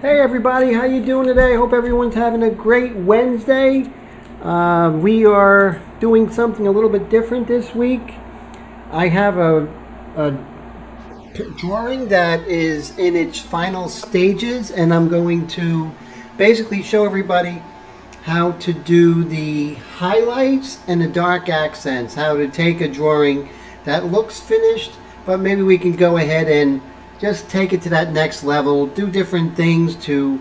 Hey everybody, how you doing today? Hope everyone's having a great Wednesday. We are doing something a little bit different this week. I have a drawing that is in its final stages, and I'm going to basically show everybody how to do the highlights and the dark accents, how to take a drawing that looks finished, but maybe we can go ahead and just take it to that next level, do different things to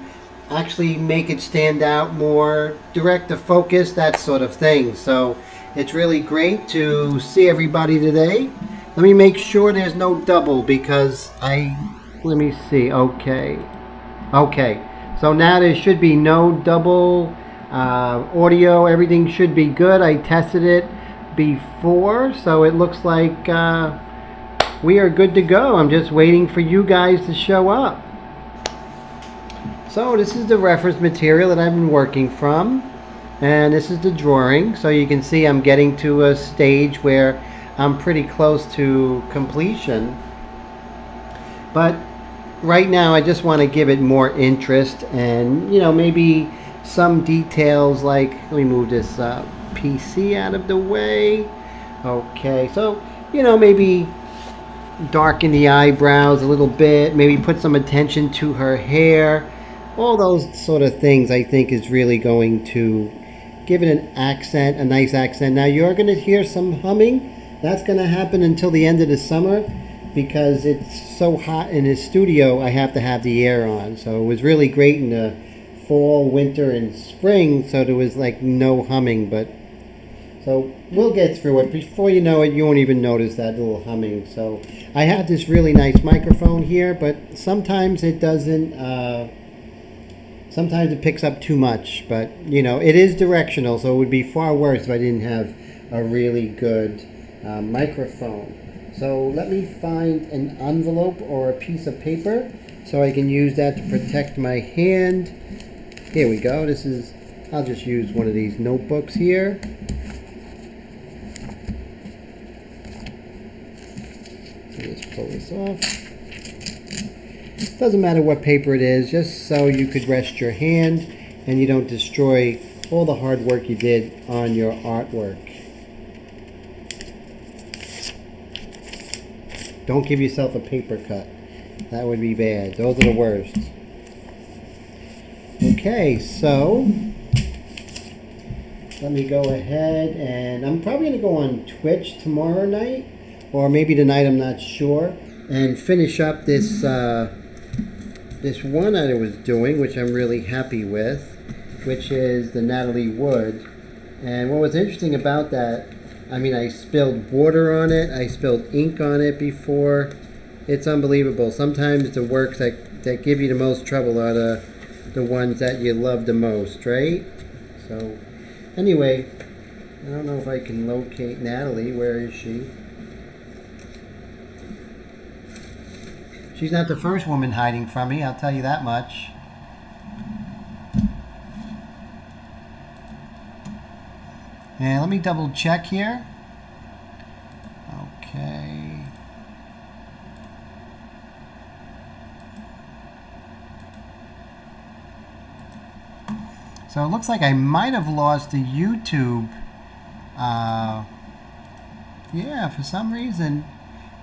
actually make it stand out more, direct the focus, that sort of thing. So it's really great to see everybody today. Let me make sure there's no double because let me see, okay. So now there should be no double audio, everything should be good. I tested it before, so it looks like we are good to go. I'm just waiting for you guys to show up. So this is the reference material that I've been working from, and this is the drawing. So you can see I'm getting to a stage where I'm pretty close to completion. But right now I just want to give it more interest and, you know, maybe some details like, let me move this PC out of the way. Okay, so, you know, maybe darken the eyebrows a little bit, maybe put some attention to her hair. All those sort of things I think is really going to give it an accent, a nice accent. Now you're going to hear some humming. That's going to happen until the end of the summer because it's so hot in his studio. I have to have the air on. So it was really great in the fall, winter, and spring, so there was like no humming, but so we'll get through it. Before you know it, you won't even notice that little humming. So I have this really nice microphone here, but sometimes it doesn't, sometimes it picks up too much, but you know, it is directional, so it would be far worse if I didn't have a really good microphone. So let me find an envelope or a piece of paper so I can use that to protect my hand. Here we go. This is, I'll just use one of these notebooks here. Let's pull this off. Doesn't matter what paper it is, just so you could rest your hand and you don't destroy all the hard work you did on your artwork. Don't give yourself a paper cut. That would be bad. Those are the worst. Okay, so let me go ahead and I'm probably going to go on Twitch tomorrow night, or maybe tonight, I'm not sure, and finish up this this one that I was doing, which I'm really happy with, which is the Natalie Wood. And what was interesting about that, I mean, I spilled water on it, I spilled ink on it before. It's unbelievable. Sometimes the works that give you the most trouble are the ones that you love the most, right? So anyway, I don't know if I can locate Natalie. Where is she? She's not the first woman hiding from me, I'll tell you that much. And let me double check here. Okay. So it looks like I might have lost the YouTube. Yeah, for some reason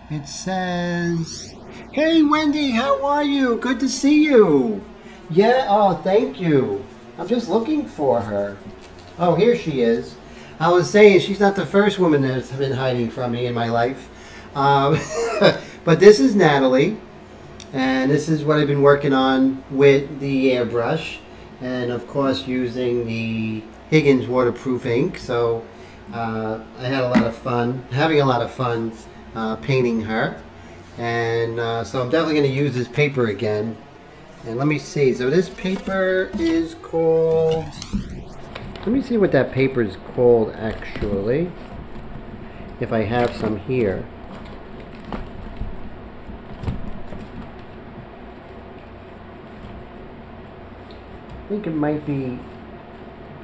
it says, "Hey Wendy, how are you? Good to see you." Yeah, oh, thank you. I'm just looking for her. Oh, here she is. I was saying she's not the first woman that's been hiding from me in my life. But this is Natalie, and this is what I've been working on with the airbrush, and of course using the Higgins waterproof ink. So I had a lot of fun, having a lot of fun painting her. And so I'm definitely going to use this paper again. And let me see. So this paper is called... Let me see what that paper is called actually. If I have some here. I think it might be...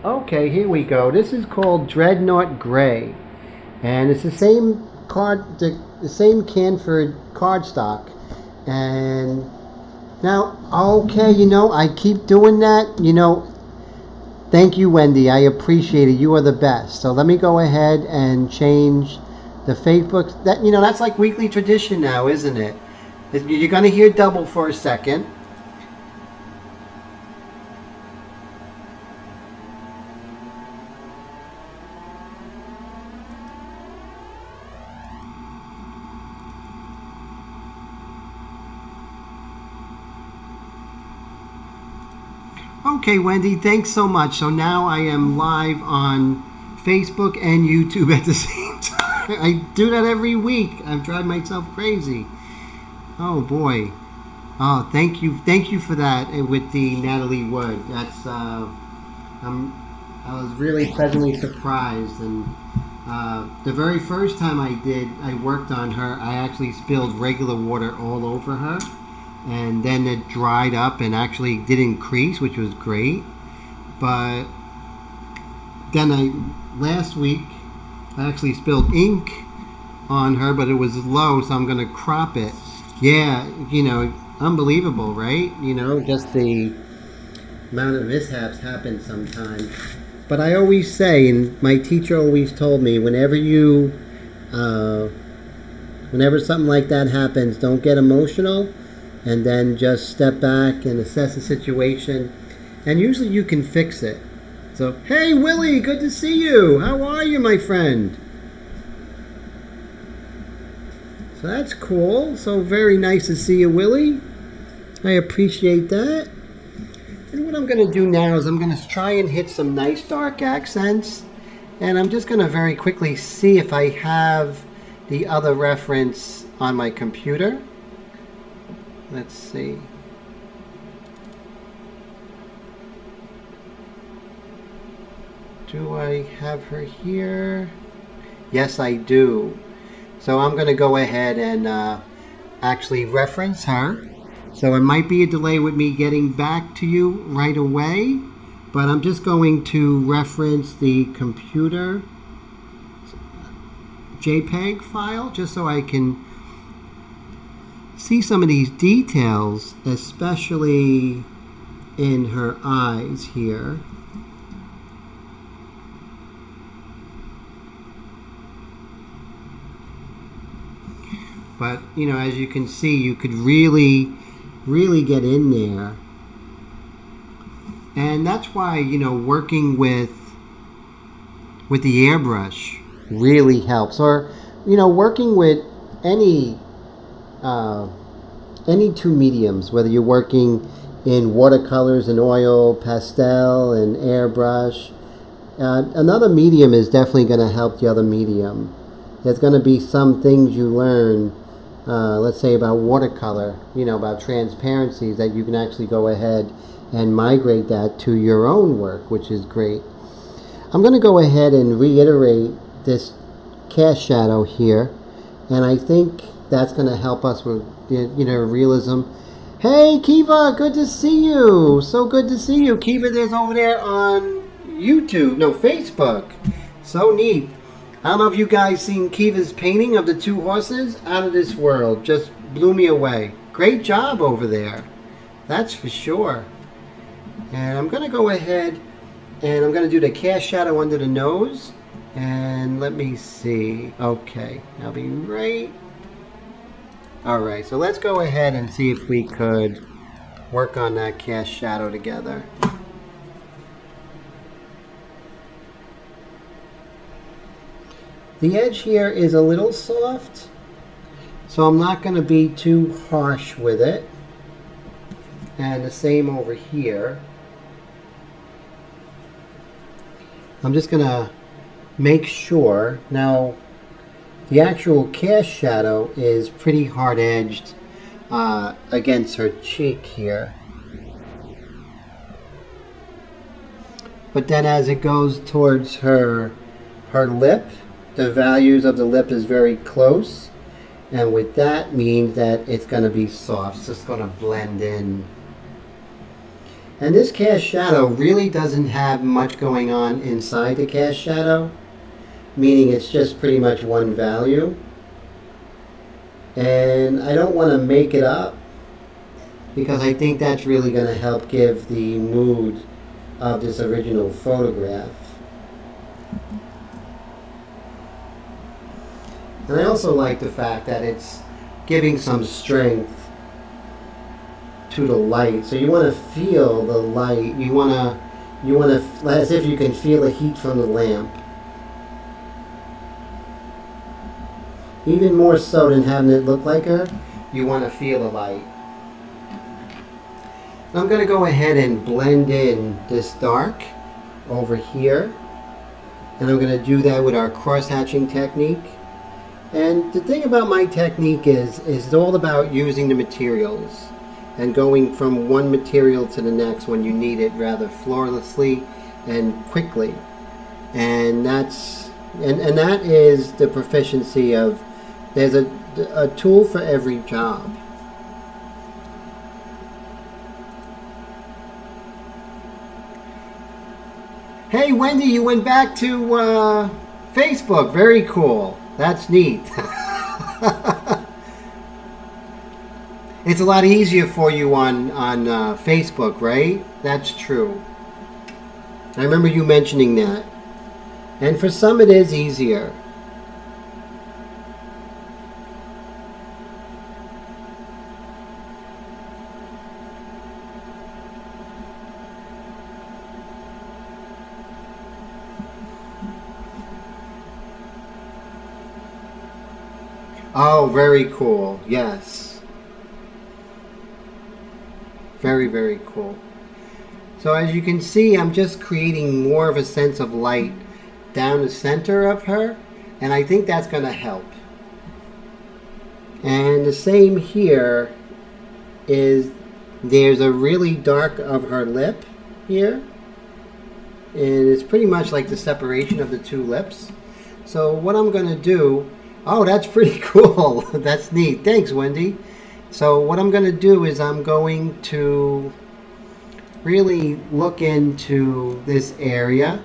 Okay, here we go. This is called Dreadnought Gray. And it's the same Canford cardstock, and Now, okay, you know, I keep doing that. You know, thank you, Wendy. I appreciate it. You are the best. So let me go ahead and change the Facebook. That, you know, that's like weekly tradition now, isn't it? You're going to hear double for a second. Okay, Wendy, thanks so much. So now I am live on Facebook and YouTube at the same time. I do that every week. I've driven myself crazy. Oh boy. Oh, thank you for that with the Natalie Wood. That's I was really pleasantly surprised, and the very first time I worked on her, I actually spilled regular water all over her. And then it dried up and actually did increase, which was great. But then last week I actually spilled ink on her, but it was low, so I'm going to crop it. Yeah, you know, unbelievable, right? You know, just the amount of mishaps happen sometimes. But I always say, and my teacher always told me, whenever something like that happens, don't get emotional. And then just step back and assess the situation. And usually you can fix it. So, hey Willie, good to see you. How are you, my friend? So that's cool. So very nice to see you, Willie. I appreciate that. And what I'm going to do now is I'm going to try and hit some nice dark accents. And I'm just going to very quickly see if I have the other reference on my computer. Let's see. Do I have her here? Yes, I do. So I'm going to go ahead and actually reference her. So it might be a delay with me getting back to you right away, but I'm just going to reference the computer JPEG file just so I can see some of these details, especially in her eyes here. But, you know, as you can see, you could really get in there. And that's why, you know, working with the airbrush really helps. Or, you know, working with any two mediums, whether you're working in watercolors and oil, pastel and airbrush, another medium is definitely going to help the other medium. There's going to be some things you learn, let's say about watercolor, you know, about transparencies, that you can actually go ahead and migrate that to your own work, which is great. I'm going to go ahead and reiterate this cast shadow here, and I think that's going to help us with, you know, realism. Hey, Kiva, good to see you. So good to see you. Kiva, there's over there on YouTube, no, Facebook. So neat. I don't know if you guys seen Kiva's painting of the two horses. Out of this world. Just blew me away. Great job over there. That's for sure. And I'm going to go ahead and I'm going to do the cast shadow under the nose. And let me see. Okay, I'll be right. Alright, so let's go ahead and see if we could work on that cast shadow together. The edge here is a little soft, so I'm not going to be too harsh with it. And the same over here. I'm just going to make sure. Now, the actual cast shadow is pretty hard edged against her cheek here. But then as it goes towards her lip, the values of the lip is very close. And with that means that it's going to be soft. It's just going to blend in. And this cast shadow really doesn't have much going on inside the cast shadow. Meaning it's just pretty much one value. And I don't want to make it up. because I think that's really going to help give the mood of this original photograph. And I also like the fact that it's giving some strength to the light. So you want to feel the light. You want to, as if you can feel the heat from the lamp. Even more so than having it look like her, you want to feel the light. I'm going to go ahead and blend in this dark over here. And I'm going to do that with our cross-hatching technique. And the thing about my technique is it's all about using the materials and going from one material to the next when you need it rather flawlessly and quickly. And that's that is the proficiency of, there's a tool for every job. Hey Wendy, you went back to Facebook. Very cool. That's neat. It's a lot easier for you on Facebook, right? That's true. I remember you mentioning that. And for some it is easier. Oh, very cool. Yes. Very, very cool. So as you can see, I'm just creating more of a sense of light down the center of her, and I think that's going to help. And the same here is, there's a really dark of her lip here, and it's pretty much like the separation of the two lips. So what I'm going to do, oh, that's pretty cool. That's neat. Thanks, Wendy. So what I'm going to do is I'm going to really look into this area,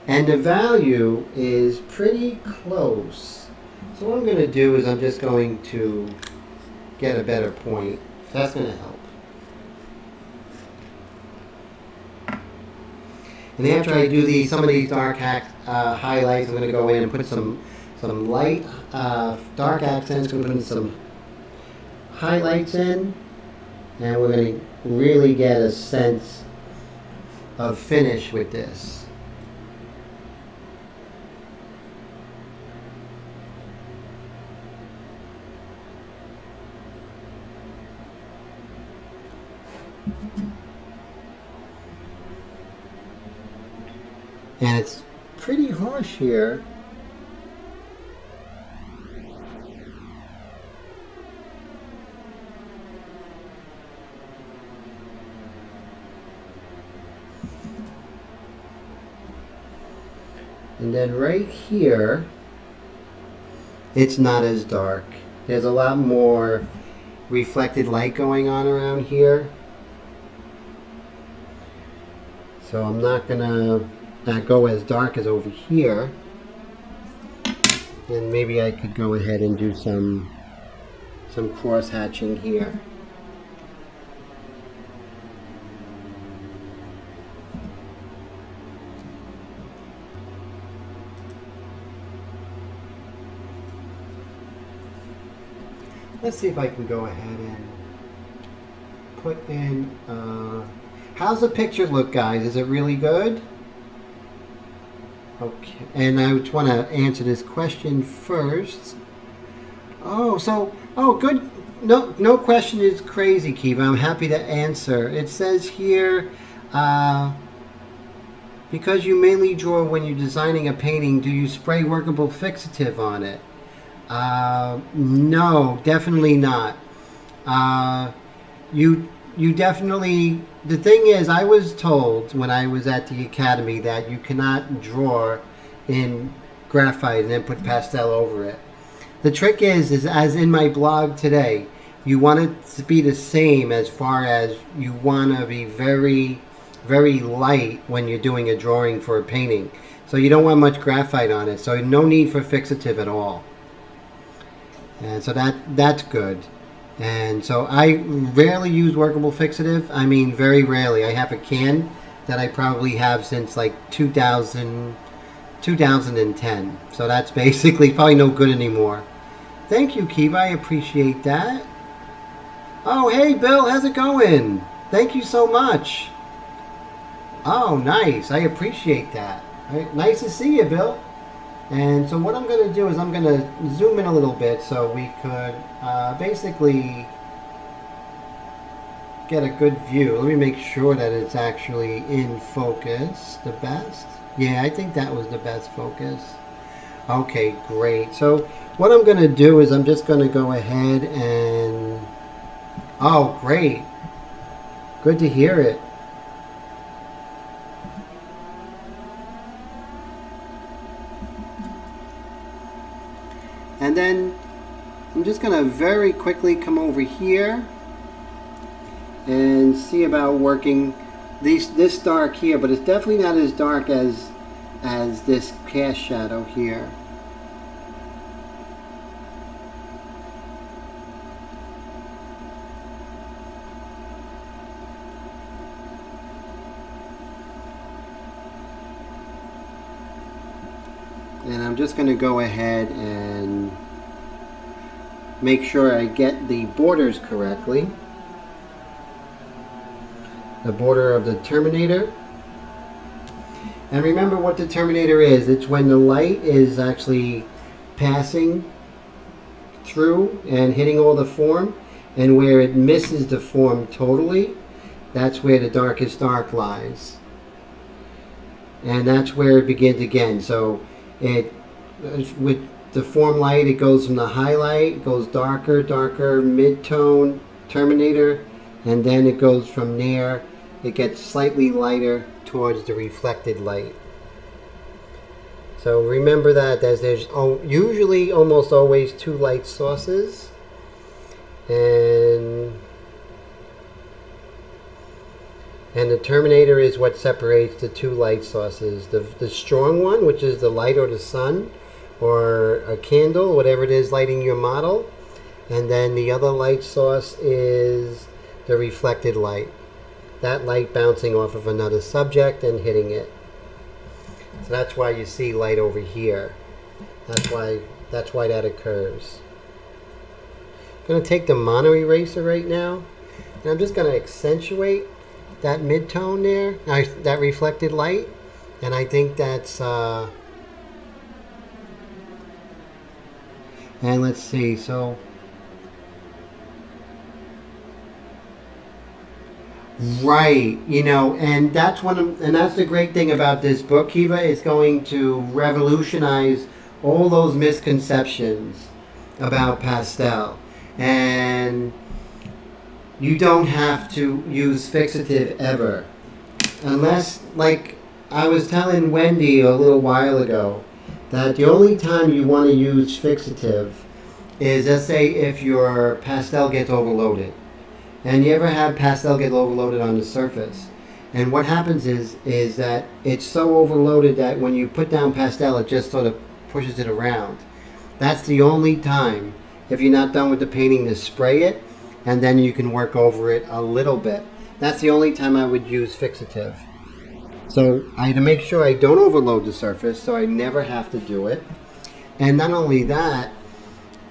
and the value is pretty close. So what I'm going to do is I'm just going to get a better point. That's going to help. And after I do some of these dark highlights, I'm going to go in and put some light dark accents. We're going to put some highlights in, and we're going to really get a sense of finish with this. And it's pretty harsh here. And then right here, it's not as dark. There's a lot more reflected light going on around here. So I'm not gonna go as dark as over here. And maybe I could go ahead and do some cross hatching here. Let's see if I can go ahead and put in, how's the picture look, guys? Is it really good? Okay, and I just want to answer this question first. Oh, good. No question is crazy, Kiva. I'm happy to answer. It says here, because you mainly draw when you're designing a painting, do you spray workable fixative on it? No, definitely not. You definitely, the thing is, I was told when I was at the academy that you cannot draw in graphite and then put pastel over it. The trick is as in my blog today, you want it to be the same as far as you want to be very, very light when you're doing a drawing for a painting. So you don't want much graphite on it, so no need for fixative at all. And so that's good. And so I rarely use workable fixative. I mean, very rarely. I have a can that I probably have since like 2010. So that's basically probably no good anymore. Thank you, Kiva. I appreciate that. Oh, hey, Bill. How's it going? Thank you so much. Oh, nice. I appreciate that. Nice to see you, Bill. And so what I'm going to do is I'm going to zoom in a little bit so we could basically get a good view. Let me make sure that it's actually in focus the best. Yeah, I think that was the best focus. Okay, great. So what I'm going to do is I'm just going to go ahead and... Oh, great. Good to hear it. And then I'm just going to very quickly come over here and see about working this dark here, but it's definitely not as dark as this cast shadow here. And I'm just going to go ahead and make sure I get the borders correctly. The border of the terminator. And remember what the terminator is. It's when the light is actually passing through and hitting all the form, and where it misses the form totally, that's where the darkest dark lies. And that's where it begins again. So it, with the form light, it goes from the highlight, it goes darker, darker, mid-tone, terminator, and then it goes from there, it gets slightly lighter towards the reflected light. So remember that there's usually almost always two light sources, and the terminator is what separates the two light sources. The strong one, which is the light or the sun or a candle, whatever it is lighting your model. And then the other light source is the reflected light. That light bouncing off of another subject and hitting it. So that's why you see light over here. That's why that occurs. I'm going to take the mono eraser right now, and I'm just going to accentuate that mid-tone there, that reflected light, and I think that's and let's see, so right, you know, and that's that's the great thing about this book, Kiva. Is going to revolutionize all those misconceptions about pastel. And you don't have to use fixative ever. Unless, like I was telling Wendy a little while ago, that the only time you want to use fixative is, let's say, if your pastel gets overloaded. And you ever have pastel get overloaded on the surface? And what happens is that it's so overloaded that when you put down pastel, it just sort of pushes it around. That's the only time, if you're not done with the painting, to spray it, and then you can work over it a little bit. That's the only time I would use fixative. So I had to make sure I don't overload the surface, so I never have to do it. And not only that,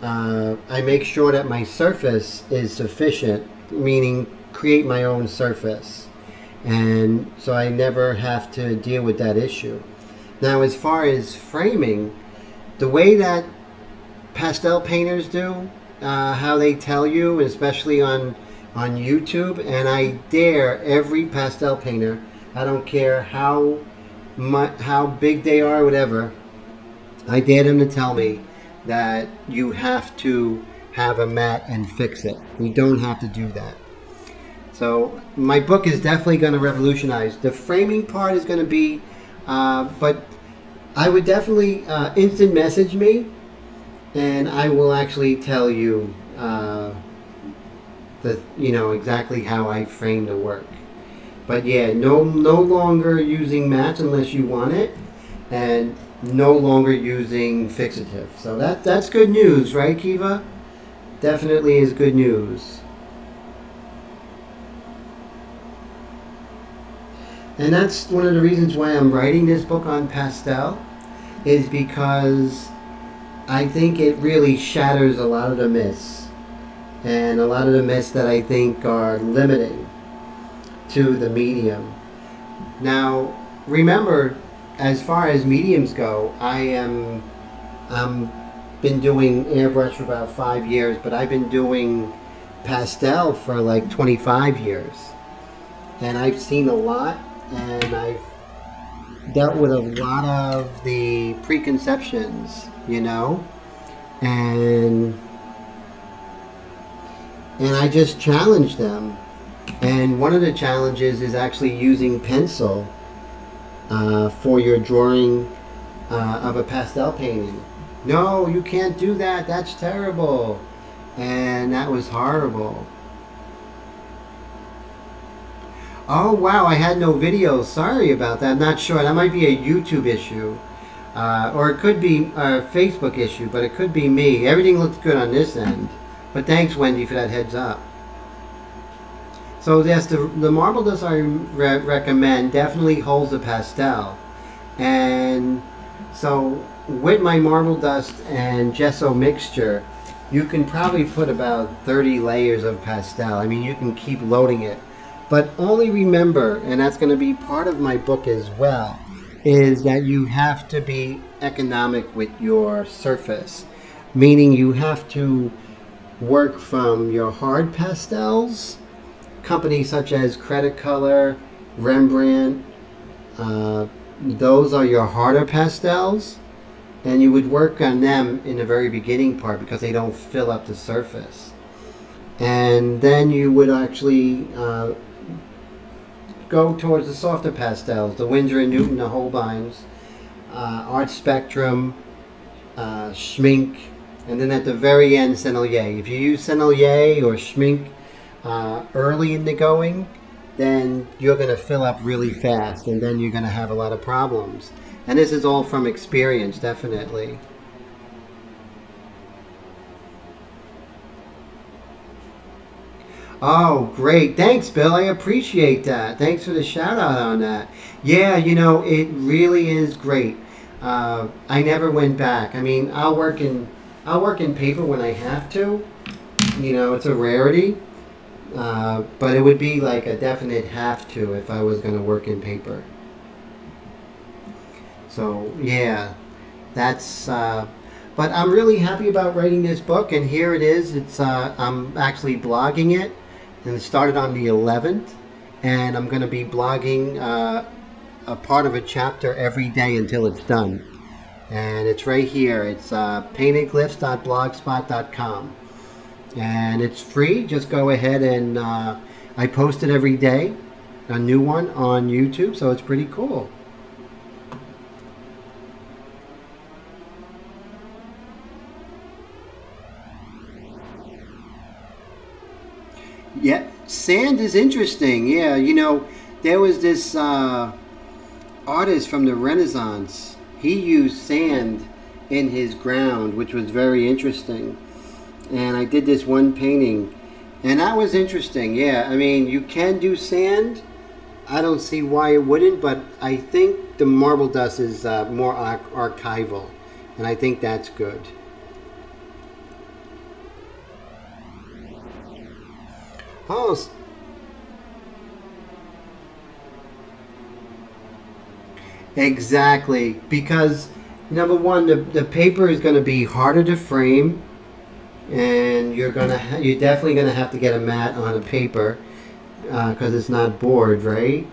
I make sure that my surface is sufficient, meaning create my own surface. And so I never have to deal with that issue. Now, as far as framing, the way that pastel painters do, how they tell you, especially on YouTube, and I dare every pastel painter, I don't care how big they are, whatever, I dare them to tell me that you have to have a mat and fix it. You don't have to do that. So my book is definitely going to revolutionize. The framing part is going to be, but I would definitely instant message me, and I will actually tell you exactly how I frame the work. But yeah, no longer using mats unless you want it, and no longer using fixative. So that's good news, right, Kiva? definitely is good news. And that's one of the reasons why I'm writing this book on pastel, is because I think it really shatters a lot of the myths, and a lot of the myths that I think are limiting to the medium. Now, remember, as far as mediums go, I'm been doing airbrush for about 5 years, but I've been doing pastel for like 25 years. And I've seen a lot, and I've dealt with a lot of the preconceptions, you know, and I just challenge them. And one of the challenges is actually using pencil for your drawing of a pastel painting. No, you can't do that, that's terrible. And that was horrible. Oh wow, I had no video. Sorry about that. I'm not sure. That might be a YouTube issue. Or it could be a Facebook issue, but it could be me. Everything looks good on this end. But thanks, Wendy, for that heads up. So yes, the marble dust I recommend definitely holds a pastel. And so with my marble dust and gesso mixture, you can probably put about 30 layers of pastel. I mean, you can keep loading it. But only remember, and that's going to be part of my book as well, is that you have to be economic with your surface. Meaning you have to work from your hard pastels, companies such as Credit Color, Rembrandt, those are your harder pastels, and you would work on them in the very beginning part because they don't fill up the surface. And then you would actually go towards the softer pastels, the Winsor & Newton, the Holbeins, Art Spectrum, Schmink, and then at the very end, Sennelier. If you use Sennelier or Schmink early in the going, then you're going to fill up really fast, and then you're going to have a lot of problems. And this is all from experience, definitely. Oh, great. Thanks, Bill. I appreciate that. Thanks for the shout out on that. Yeah, you know, it really is great. I never went back. I mean, I'll work in paper when I have to. You know, it's a rarity. But it would be like a definite have to if I was going to work in paper. So, yeah, that's... but I'm really happy about writing this book, and here it is. It's I'm actually blogging it, and it started on the 11th, and I'm going to be blogging a part of a chapter every day until it's done. And it's right here. It's paintinglyphs.blogspot.com. And it's free. Just go ahead and I post it every day, a new one on YouTube, so it's pretty cool. Yeah, sand is interesting. Yeah, you know, there was this artist from the Renaissance. He used sand in his ground, which was very interesting. And I did this one painting, and that was interesting. Yeah, I mean, you can do sand. I don't see why it wouldn't, but I think the marble dust is more archival, and I think that's good. Oh, exactly, because number one, the paper is going to be harder to frame, and you're definitely gonna have to get a mat on a paper because it's not board, right?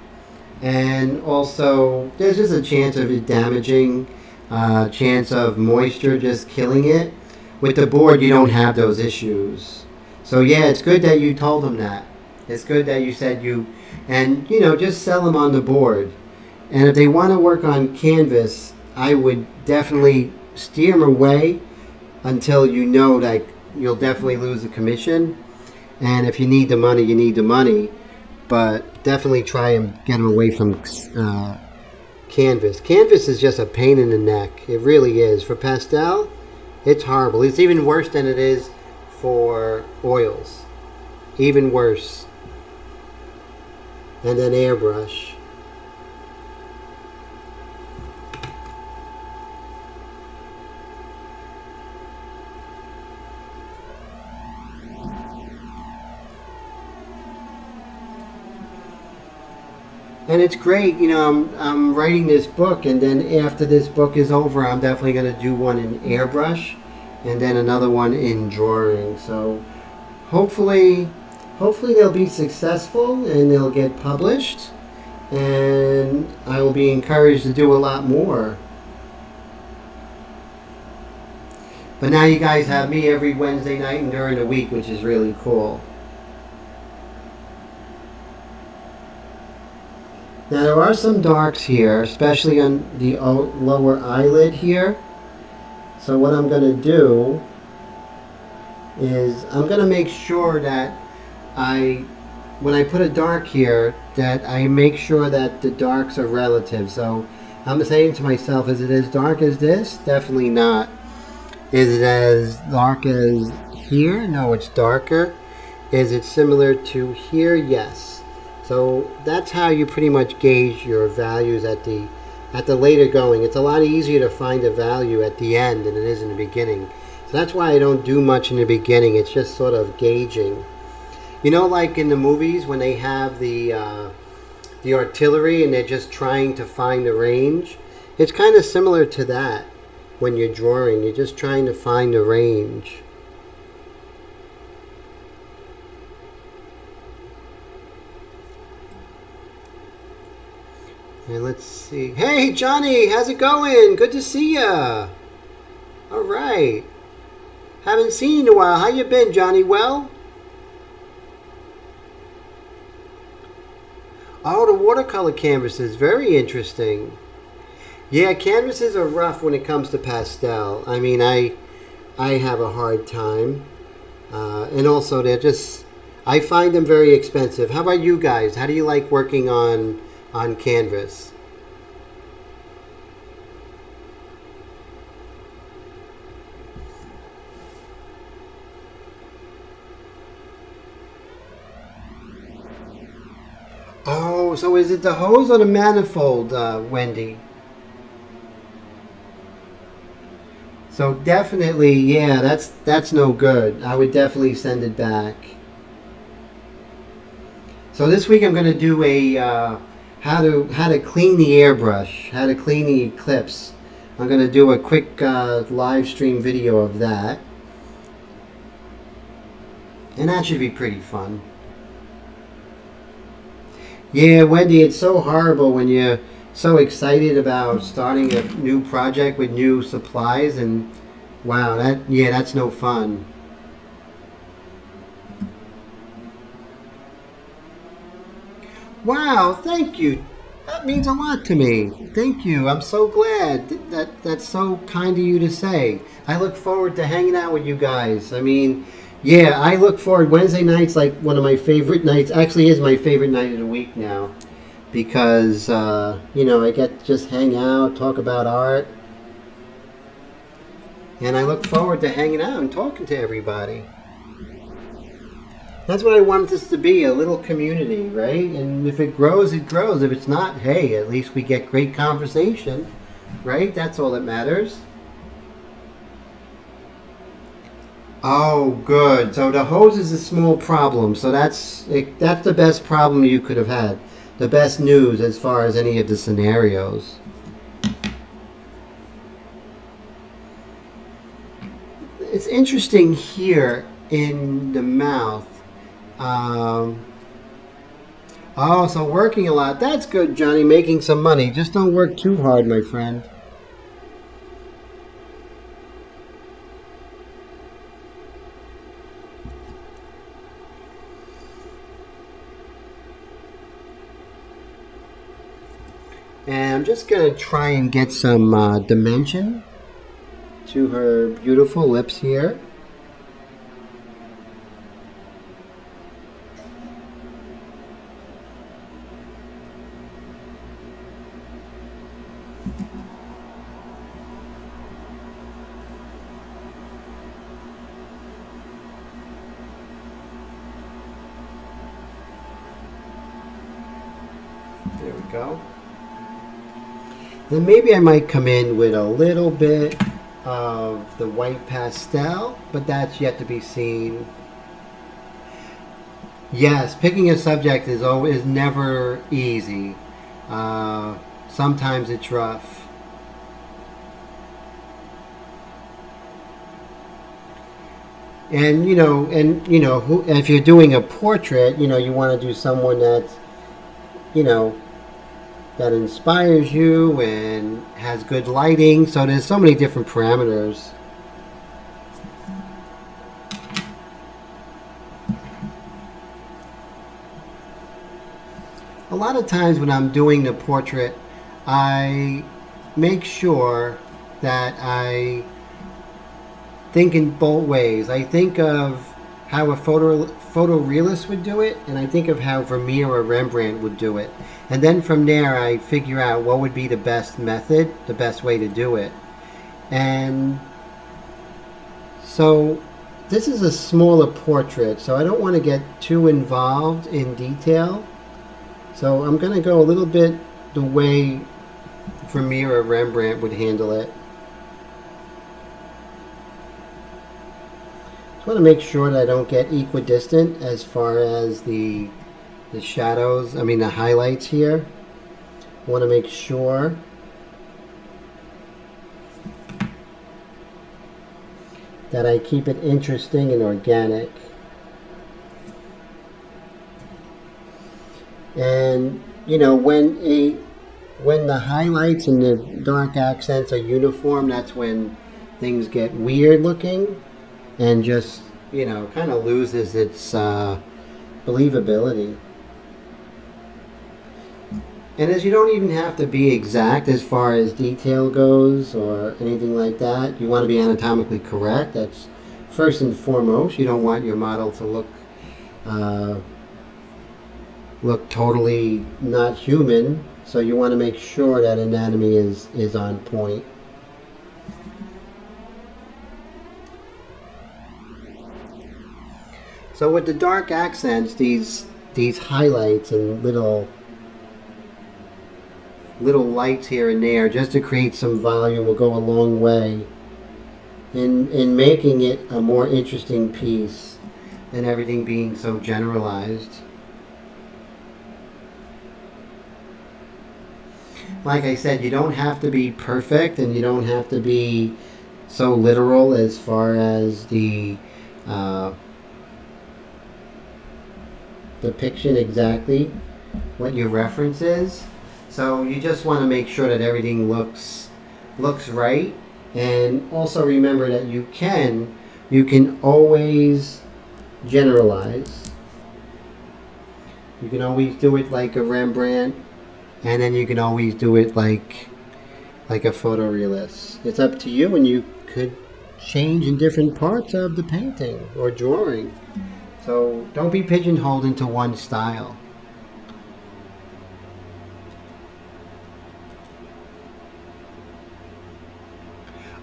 And also, there's just a chance of it damaging, chance of moisture just killing it. With the board, you don't have those issues. So yeah, it's good that you told them that. It's good that you said and you know, just sell them on the board. And if they want to work on canvas, I would definitely steer them away until you know that you'll definitely lose the commission. And if you need the money, you need the money. But definitely try and get them away from canvas. Canvas is just a pain in the neck. It really is. For pastel, it's horrible. It's even worse than it is for oils. Even worse. And then airbrush. And it's great, you know, I'm writing this book, and then after this book is over, I'm definitely going to do one in airbrush and then another one in drawing. So hopefully they'll be successful and they'll get published, and I will be encouraged to do a lot more. But now you guys have me every Wednesday night and during the week, which is really cool. Now there are some darks here, especially on the lower eyelid here. So what I'm going to do is I'm going to make sure that when I put a dark here, that I make sure that the darks are relative. So I'm saying to myself, is it as dark as this? Definitely not. Is it as dark as here? No, it's darker. Is it similar to here? Yes. So that's how you pretty much gauge your values at the later going. It's a lot easier to find a value at the end than it is in the beginning. So that's why I don't do much in the beginning. It's just sort of gauging. You know, like in the movies when they have the artillery and they're just trying to find the range. It's kind of similar to that when you're drawing. You're just trying to find the range. And let's see. Hey, Johnny, how's it going? Good to see ya. All right. Haven't seen you in a while. How you been, Johnny? Well? Oh, the watercolor canvases. Very interesting. Yeah, canvases are rough when it comes to pastel. I mean, I have a hard time. And also, I find them very expensive. How about you guys? How do you like working on canvas? Oh, so is it the hose or the manifold, Wendy? So definitely, yeah, that's no good. I would definitely send it back. So this week I'm going to do a how to clean the airbrush, how to clean the clips. I'm going to do a quick live stream video of that. And that should be pretty fun. Yeah, Wendy, it's so horrible when you're so excited about starting a new project with new supplies, and wow, that's no fun. Wow, thank you. That means a lot to me. Thank you. I'm so glad. That's so kind of you to say. I look forward to hanging out with you guys. I mean, yeah, I look forward. Wednesday night's like one of my favorite nights. Actually is my favorite night of the week now. Because, you know, I get to just hang out, talk about art. And I look forward to hanging out and talking to everybody. That's what I want this to be, a little community, right? And if it grows, it grows. If it's not, hey, at least we get great conversation, right? That's all that matters. Oh, good. So the hose is a small problem. So that's the best problem you could have had. The best news as far as any of the scenarios. It's interesting here in the mouth. Oh, so working a lot. That's good, Johnny, making some money. Just don't work too hard, my friend. And I'm just going to try and get some dimension to her beautiful lips here. go. Then maybe I might come in with a little bit of the white pastel, but that's yet to be seen. Yes, picking a subject is never easy. Sometimes it's rough. And if you're doing a portrait, you want to do someone that's, that inspires you and has good lighting. So there's so many different parameters. A lot of times when I'm doing the portrait, I make sure that I think in both ways. I think of how a photorealist would do it, and I think of how Vermeer or Rembrandt would do it. And then from there I figure out what would be the best method, the best way to do it. And so this is a smaller portrait, so I don't want to get too involved in detail. So I'm going to go a little bit the way Vermeer or Rembrandt would handle it. I want to make sure that I don't get equidistant as far as the shadows, the highlights here. I want to make sure that I keep it interesting and organic. And when the highlights and the dark accents are uniform, that's when things get weird looking and just, kind of loses its believability. And as you don't even have to be exact as far as detail goes or anything like that, you want to be anatomically correct. That's first and foremost. You don't want your model to look totally not human, so you want to make sure that anatomy is on point. So with the dark accents, these highlights and little lights here and there, just to create some volume, will go a long way in making it a more interesting piece than everything being so generalized. Like I said, you don't have to be perfect, and you don't have to be so literal as far as the depiction exactly what your reference is. So you just want to make sure that everything looks right, and also remember that you can always generalize. You can always do it like a Rembrandt, and then you can always do it like a photorealist. It's up to you, and you could change in different parts of the painting or drawing. So don't be pigeonholed into one style.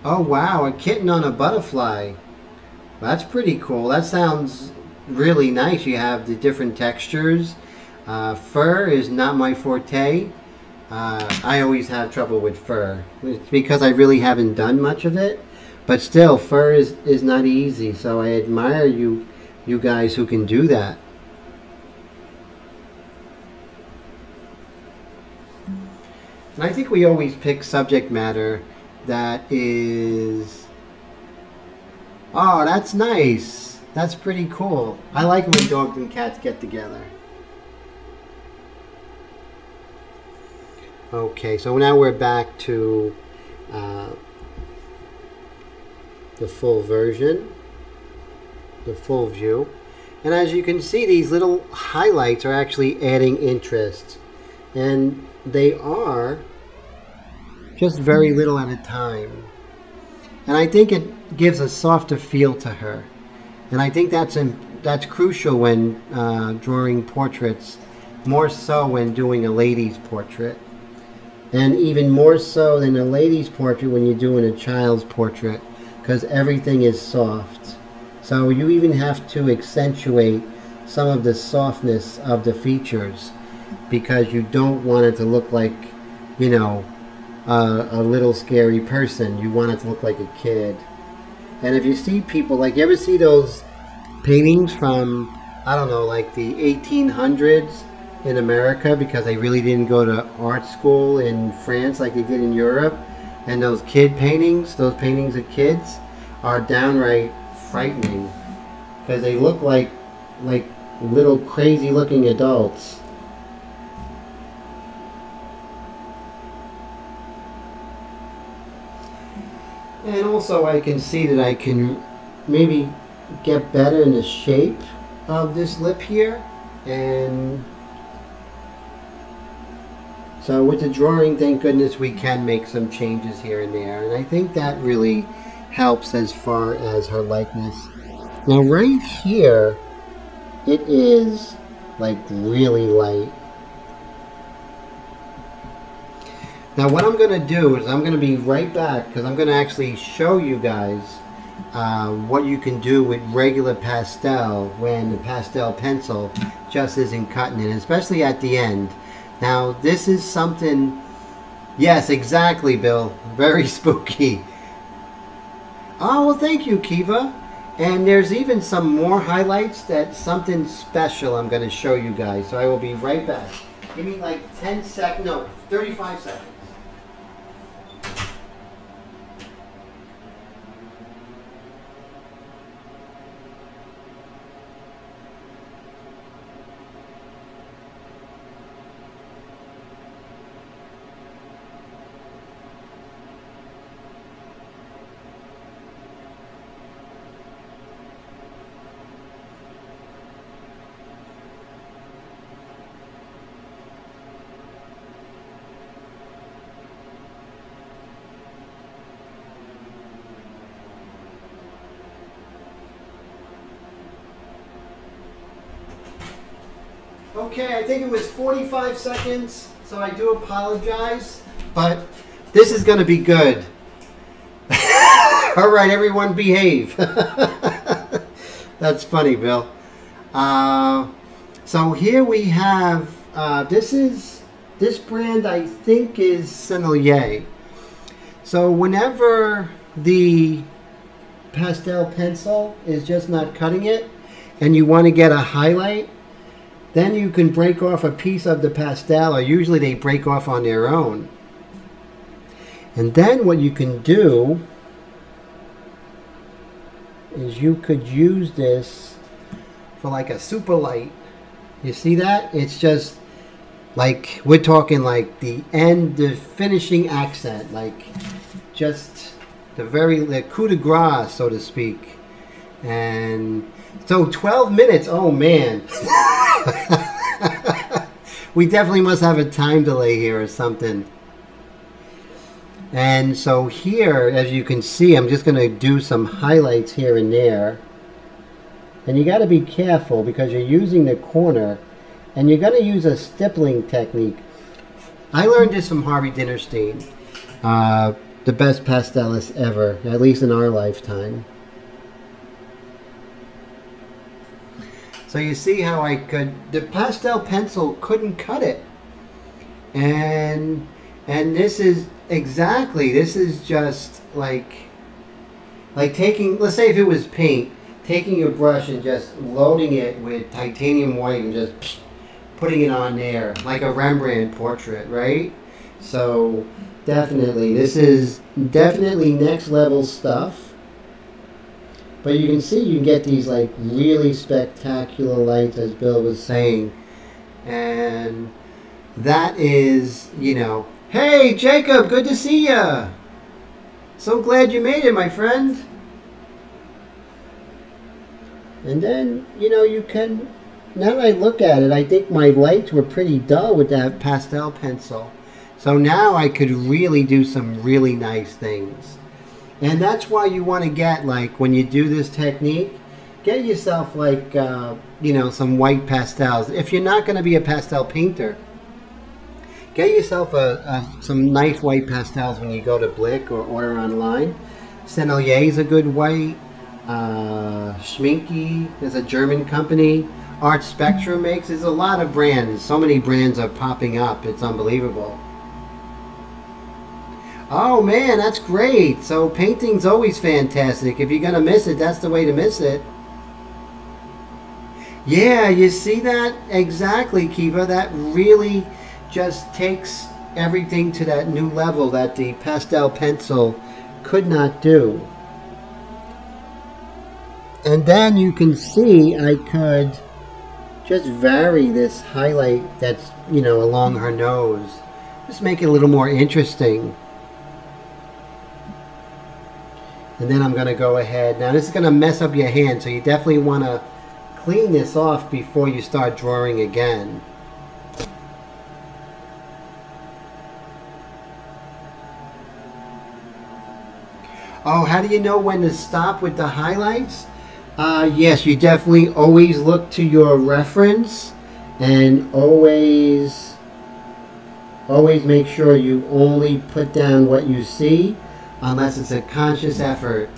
Oh wow, a kitten on a butterfly. That's pretty cool. That sounds really nice. You have the different textures. Fur is not my forte. I always have trouble with fur. It's because I really haven't done much of it. But still, fur is not easy. So I admire you guys who can do that. And I think we always pick subject matter that is... Oh, that's nice. That's pretty cool. I like when dogs and cats get together. Okay, so now we're back to the full version, the full view. And as you can see, these little highlights are actually adding interest. And they are just very little at a time. And I think it gives a softer feel to her. And I think that's crucial when drawing portraits, more so when doing a lady's portrait. And even more so than a lady's portrait when you're doing a child's portrait, because everything is soft. So you even have to accentuate some of the softness of the features. because you don't want it to look like, you know, a little scary person. You want it to look like a kid. And if you see people, like, you ever see those paintings from, I don't know, like the 1800s in America, because they really didn't go to art school in France like they did in Europe, and those kid paintings, those paintings of kids, are downright frightening because they look like little crazy looking adults. And also I can see that I can maybe get better in the shape of this lip here. And so with the drawing, thank goodness we can make some changes here and there. And I think that really helps as far as her likeness. Now right here, it is like really light. Now what I'm going to do is I'm going to be right back, because I'm going to actually show you guys what you can do with regular pastel when the pastel pencil just isn't cutting it, especially at the end. Now this is something, yes, exactly, Bill, very spooky. Oh, well, thank you, Kiva. And there's even some more highlights, that's something special I'm going to show you guys. So I will be right back. Give me like 10 seconds, no, 35 seconds. Okay, I think it was 45 seconds, so I do apologize, but this is going to be good. All right, everyone behave. That's funny, Bill. So here we have, this brand I think is Sennelier. So whenever the pastel pencil is just not cutting it, and you want to get a highlight, then you can break off a piece of the pastel, or usually they break off on their own. And then what you can do is you could use this for like a super light. You see that? It's just like, we're talking like the end, the finishing accent, like just the coup de grace, so to speak. And so 12 minutes, oh man. We definitely must have a time delay here or something. And so here, as you can see, I'm just going to do some highlights here and there. And you got to be careful because you're using the corner, and you're going to use a stippling technique. I learned this from Harvey Dinnerstein, the best pastelist ever, at least in our lifetime. So you see how the pastel pencil couldn't cut it. And this is exactly, this is just like taking, let's say if it was paint, taking your brush and just loading it with titanium white and just putting it on there, like a Rembrandt portrait, right? So definitely, this is definitely next level stuff. But you can see you can get these like really spectacular lights, as Bill was saying. And that is, you know, hey Jacob, good to see ya. So glad you made it, my friend. And then, you know, you can, now that I look at it, I think my lights were pretty dull with that pastel pencil. So now I could really do some really nice things. And that's why you want to get, like, when you do this technique, get yourself, like, you know, some white pastels. If you're not going to be a pastel painter, get yourself some nice white pastels when you go to Blick or order online. Sennelier is a good white. Schminky is a German company. Art Spectrum makes. There's a lot of brands. So many brands are popping up. It's unbelievable. Oh man, that's great. So painting's always fantastic. If you're going to miss it, that's the way to miss it. Yeah, you see that? Exactly, Kiva. That really just takes everything to that new level that the pastel pencil could not do. And then you can see I could just vary this highlight that's, you know, along her nose. Just make it a little more interesting. And then I'm going to go ahead. Now this is going to mess up your hand, so you definitely want to clean this off before you start drawing again. Oh, how do you know when to stop with the highlights? Yes, you definitely always look to your reference and always make sure you only put down what you see unless it's a conscious effort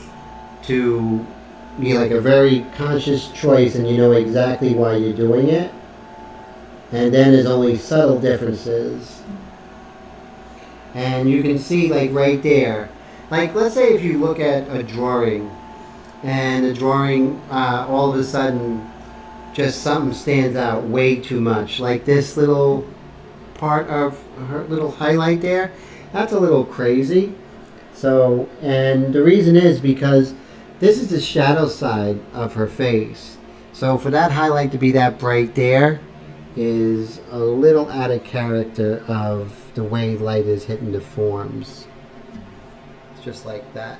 to be like a very conscious choice and you know exactly why you're doing it. And then there's only subtle differences. And you can see like right there, like let's say if you look at a drawing and the drawing all of a sudden just something stands out way too much, like this little part of her little highlight there, that's a little crazy. So, and the reason is because this is the shadow side of her face. So for that highlight to be that bright there is a little out of character of the way light is hitting the forms. It's just like that.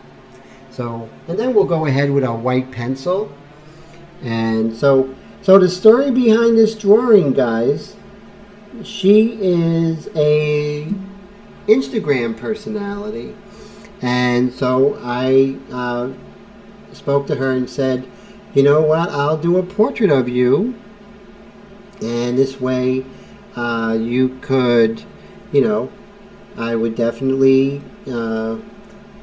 So, and then we'll go ahead with our white pencil. And so the story behind this drawing, guys, she is a Instagram personality. And so I spoke to her and said, you know what, I'll do a portrait of you. And this way you could, you know, I would definitely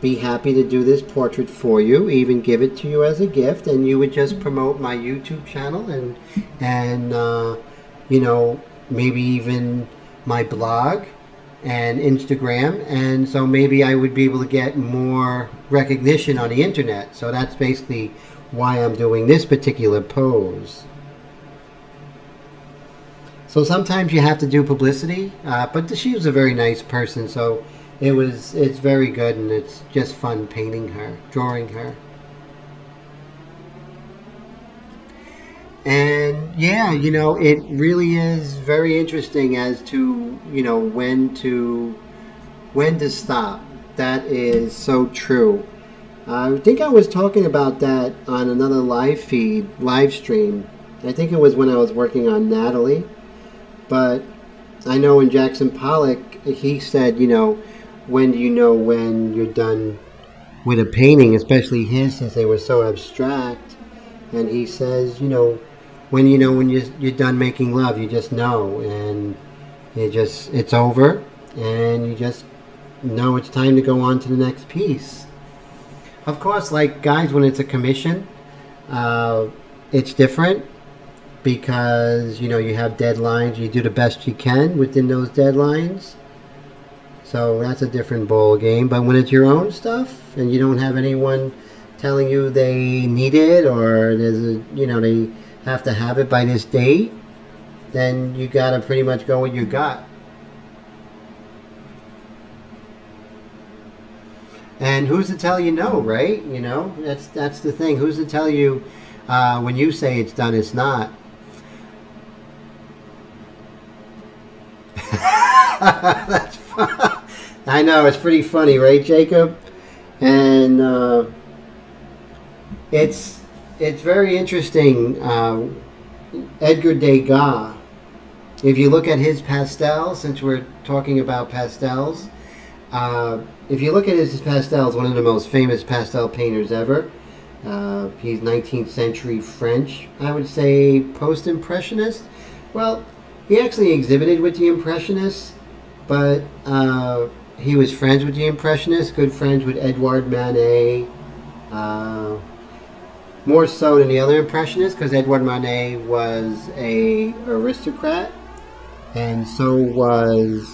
be happy to do this portrait for you, even give it to you as a gift, and you would just promote my YouTube channel and you know, maybe even my blog and Instagram, and so maybe I would be able to get more recognition on the internet. So that's basically why I'm doing this particular pose. So sometimes you have to do publicity, but she was a very nice person, so it's very good, and it's just fun painting her, drawing her. And yeah, you know, it really is very interesting as to, you know, when to stop. That is so true. I think I was talking about that on another live stream. I think it was when I was working on Natalie. But I know in Jackson Pollock, he said, you know, when do you know when you're done with a painting, especially his, since they were so abstract. And he says, you know when you're done making love, you just know, and it's over, and you just know it's time to go on to the next piece. Of course, like guys, when it's a commission, it's different because, you know, you have deadlines. You do the best you can within those deadlines. So that's a different ball game. But when it's your own stuff and you don't have anyone telling you they need it, or there's a, you know, they have to have it by this date, then you gotta pretty much go with your gut. And who's to tell you no, right? You know, that's the thing. Who's to tell you when you say it's done, it's not? That's fun. I know, it's pretty funny, right, Jacob? And it's very interesting. Edgar Degas, if you look at his pastels, since we're talking about pastels, if you look at his pastels, one of the most famous pastel painters ever. He's 19th century French, I would say post-impressionist. Well, he actually exhibited with the Impressionists, but he was friends with the Impressionists, good friends with Edouard Manet, more so than the other Impressionists, because Edouard Manet was a aristocrat, and so was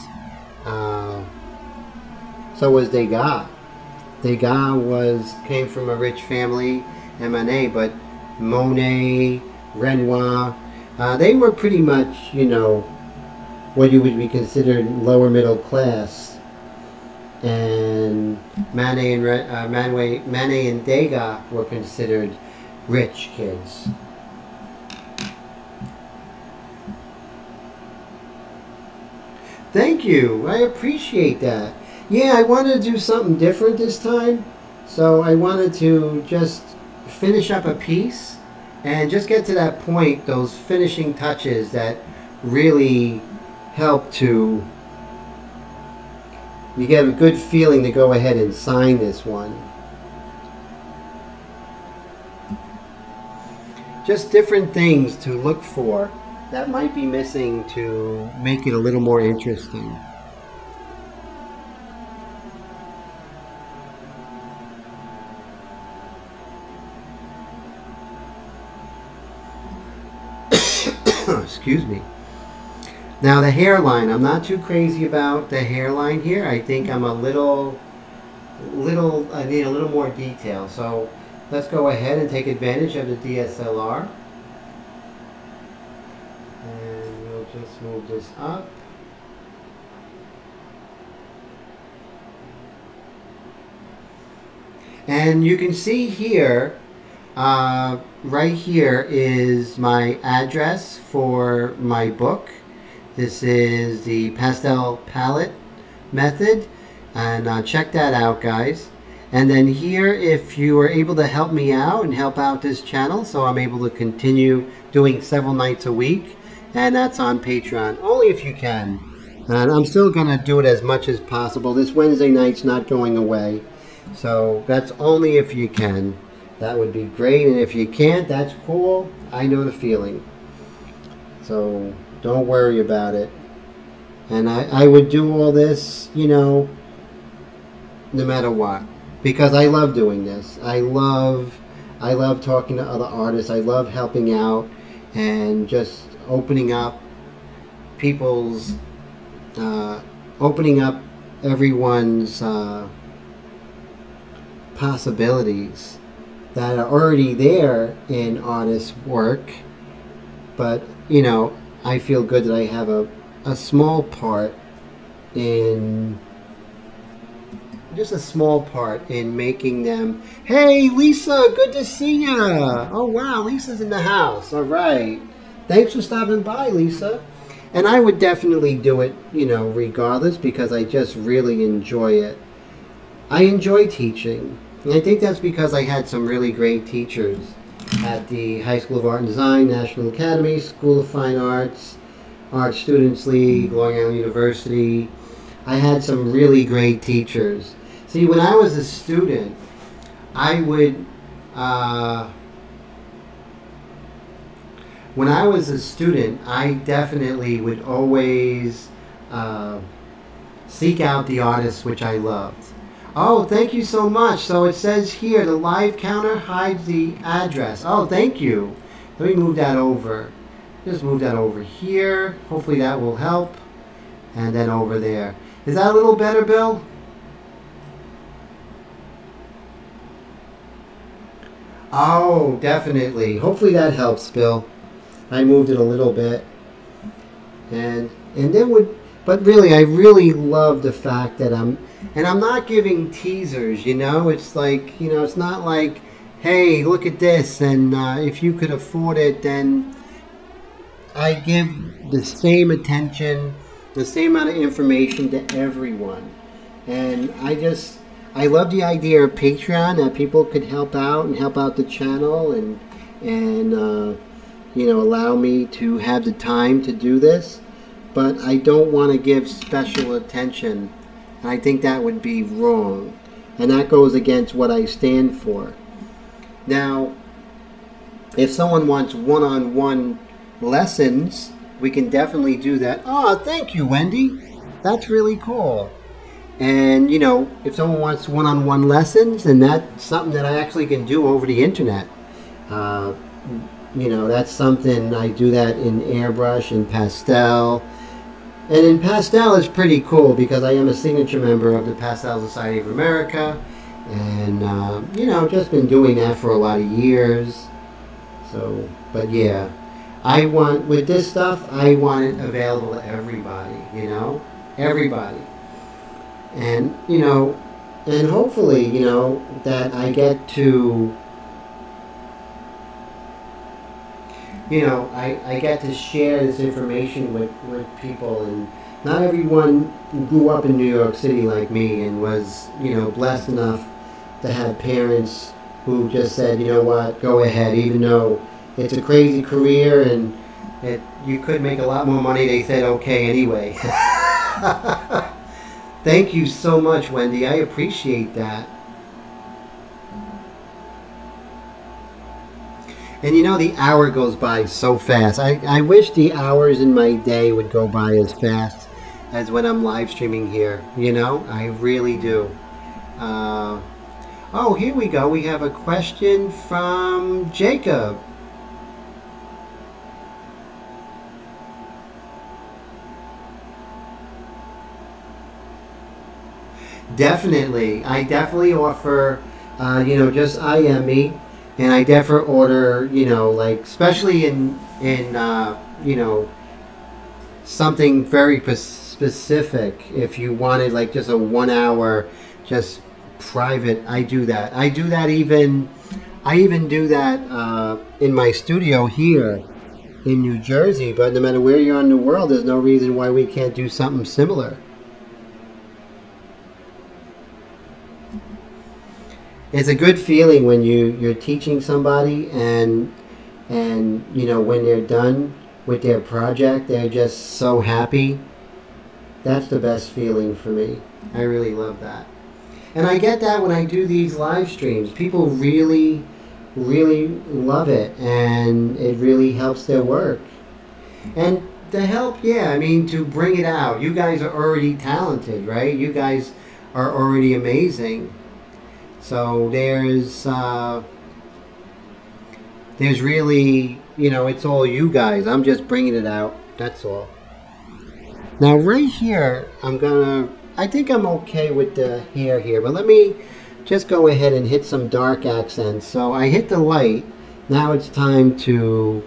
Degas. Degas came from a rich family, and Manet, but Monet, Renoir, they were pretty much, you know, what you would be considered lower middle class. And Manet and Degas were considered rich kids. Thank you. I appreciate that. Yeah, I wanted to do something different this time. So I wanted to just finish up a piece and just get to that point, those finishing touches that really help to, you get a good feeling to go ahead and sign this one. Just different things to look for that might be missing to make it a little more interesting. Excuse me. Now the hairline, I'm not too crazy about the hairline here. I think I'm I need a little more detail. So let's go ahead and take advantage of the DSLR. And we'll just move this up. And you can see here, right here is my address for my book. This is the pastel palette method, and check that out, guys. And then here, if you are able to help me out and help out this channel so I'm able to continue doing several nights a week, and that's on Patreon, only if you can. And I'm still going to do it as much as possible. This Wednesday night's not going away, so that's only if you can. That would be great, and if you can't, that's cool. I know the feeling. So don't worry about it. And I would do all this, you know, no matter what. Because I love doing this. I love talking to other artists. I love helping out and just opening up people's, opening up everyone's possibilities that are already there in artist work. But, you know, I feel good that I have a small part in, just a small part in making them. Hey, Lisa, good to see you. Oh, wow, Lisa's in the house. All right. Thanks for stopping by, Lisa. And I would definitely do it, you know, regardless, because I just really enjoy it. I enjoy teaching. And I think that's because I had some really great teachers at the High School of Art and Design, National Academy, School of Fine Arts, Art Students League, Long Island University. I had some really great teachers. See, when I was a student, I would, when I was a student, I definitely would always seek out the artists which I loved. Oh, thank you so much. So it says here, the live counter hides the address. Oh, thank you. Let me move that over. Just move that over here. Hopefully that will help. And then over there. Is that a little better, Bill? Oh, definitely. Hopefully that helps, Bill. I moved it a little bit. And then would, but really, I really love the fact that I'm not giving teasers, you know? It's like, you know, it's not like, hey, look at this, and if you could afford it, then I give the same attention, the same amount of information to everyone. And I love the idea of Patreon, that people could help out and help out the channel and you know, allow me to have the time to do this. But I don't want to give special attention. And I think that would be wrong. And that goes against what I stand for. Now, if someone wants one-on-one lessons, we can definitely do that. Oh, thank you, Wendy. That's really cool. And, you know, if someone wants one-on-one lessons, then that's something that I actually can do over the internet. Uh, you know, that's something I do that in airbrush and pastel. And in pastel is pretty cool because I am a signature member of the Pastel Society of America. And, you know, just been doing that for a lot of years. So, but yeah, I want, with this stuff, I want it available to everybody, you know, everybody. And, you know, and hopefully, you know, that I get to, you know, I get to share this information with people. And not everyone grew up in New York City like me and was, you know, blessed enough to have parents who just said, you know what, go ahead, even though it's a crazy career and you could make a lot more money, they said okay anyway. Thank you so much, Wendy. I appreciate that. And you know, the hour goes by so fast. I wish the hours in my day would go by as fast as when I'm live streaming here. You know, I really do. Oh, here we go. We have a question from Jacob. Definitely. I definitely offer, you know, just IM me. And I definitely order, you know, like, especially in you know, something very specific. If you wanted, like, just a 1 hour, just private, I do that. I even do that in my studio here in New Jersey. But no matter where you are in the world, there's no reason why we can't do something similar. It's a good feeling when you're teaching somebody and you know, when they're done with their project, they're just so happy. That's the best feeling for me. I really love that. And I get that when I do these live streams. People really, really love it, and it really helps their work. And to help, yeah, I mean, to bring it out. You guys are already talented, right? You guys are already amazing. So there's really, you know, it's all you guys. I'm just bringing it out. That's all. Now right here, I think I'm okay with the hair here, but let me just go ahead and hit some dark accents. So I hit the light. Now it's time to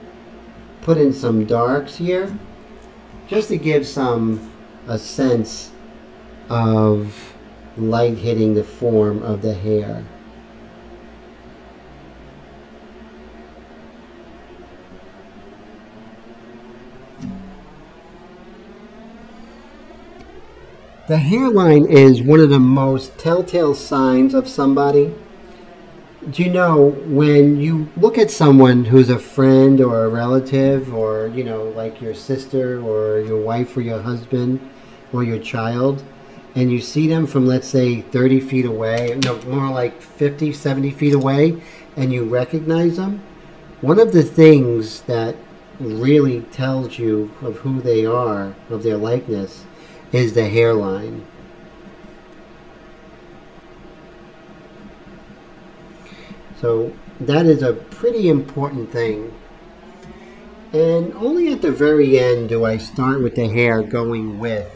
put in some darks here, just to give a sense of light hitting the form of the hair. The hairline is one of the most telltale signs of somebody. Do you know, when you look at someone who's a friend or a relative, or, you know, like your sister or your wife or your husband or your child, and you see them from, let's say, 30 feet away, no, more like 50, 70 feet away, and you recognize them, one of the things that really tells you of who they are, of their likeness, is the hairline. So that is a pretty important thing. And only at the very end do I start with the hair going with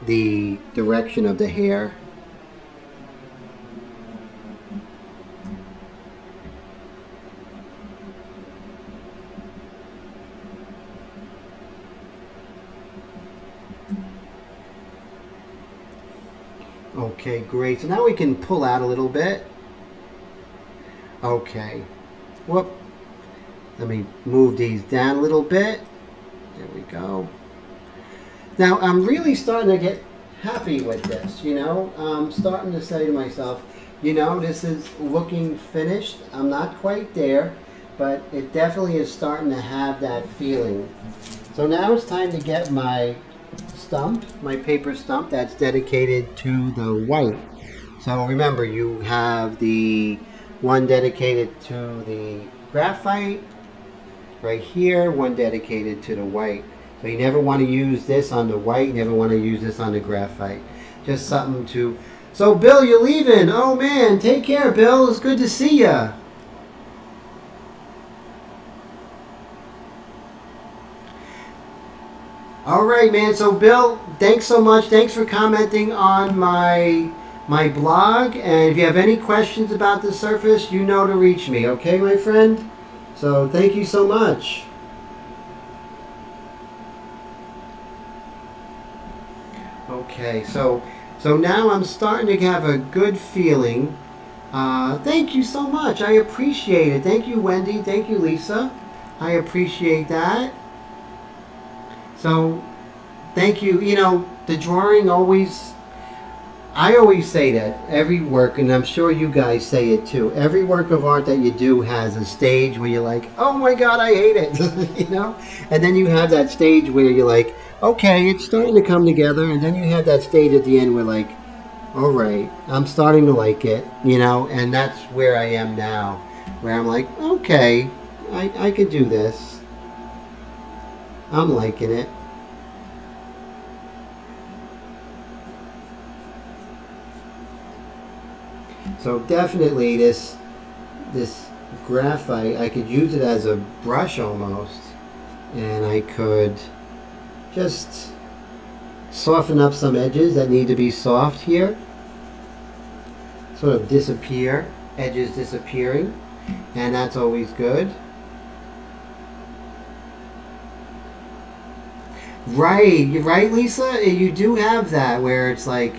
the direction of the hair. Okay, great. So now we can pull out a little bit. Okay. Whoop. Let me move these down a little bit. There we go. Now, I'm really starting to get happy with this, you know. I'm starting to say to myself, you know, this is looking finished. I'm not quite there, but it definitely is starting to have that feeling. So now it's time to get my stump, my paper stump that's dedicated to the white. So remember, you have the one dedicated to the graphite right here, one dedicated to the white. So you never want to use this on the white, you never want to use this on the graphite. Just something to... So Bill, you're leaving. Oh man, take care, Bill. It's good to see ya. All right, man. So, Bill, thanks so much. Thanks for commenting on my blog. And if you have any questions about the surface, you know to reach me. Okay, my friend? So, thank you so much. Okay, so now I'm starting to have a good feeling. Thank you so much. I appreciate it. Thank you, Wendy. Thank you, Lisa. I appreciate that. So, thank you. You know, the drawing always, I always say that every work, and I'm sure you guys say it too, every work of art that you do has a stage where you're like, oh my God, I hate it, you know? And then you have that stage where you're like, okay, it's starting to come together, and then you have that stage at the end where like, all right, I'm starting to like it, you know? And that's where I am now, where I'm like, okay, I could do this. I'm liking it. So definitely this graphite, I could use it as a brush almost, and I could just soften up some edges that need to be soft here. Sort of disappear, edges disappearing, and that's always good. Right, you're right, Lisa. You do have that where it's like,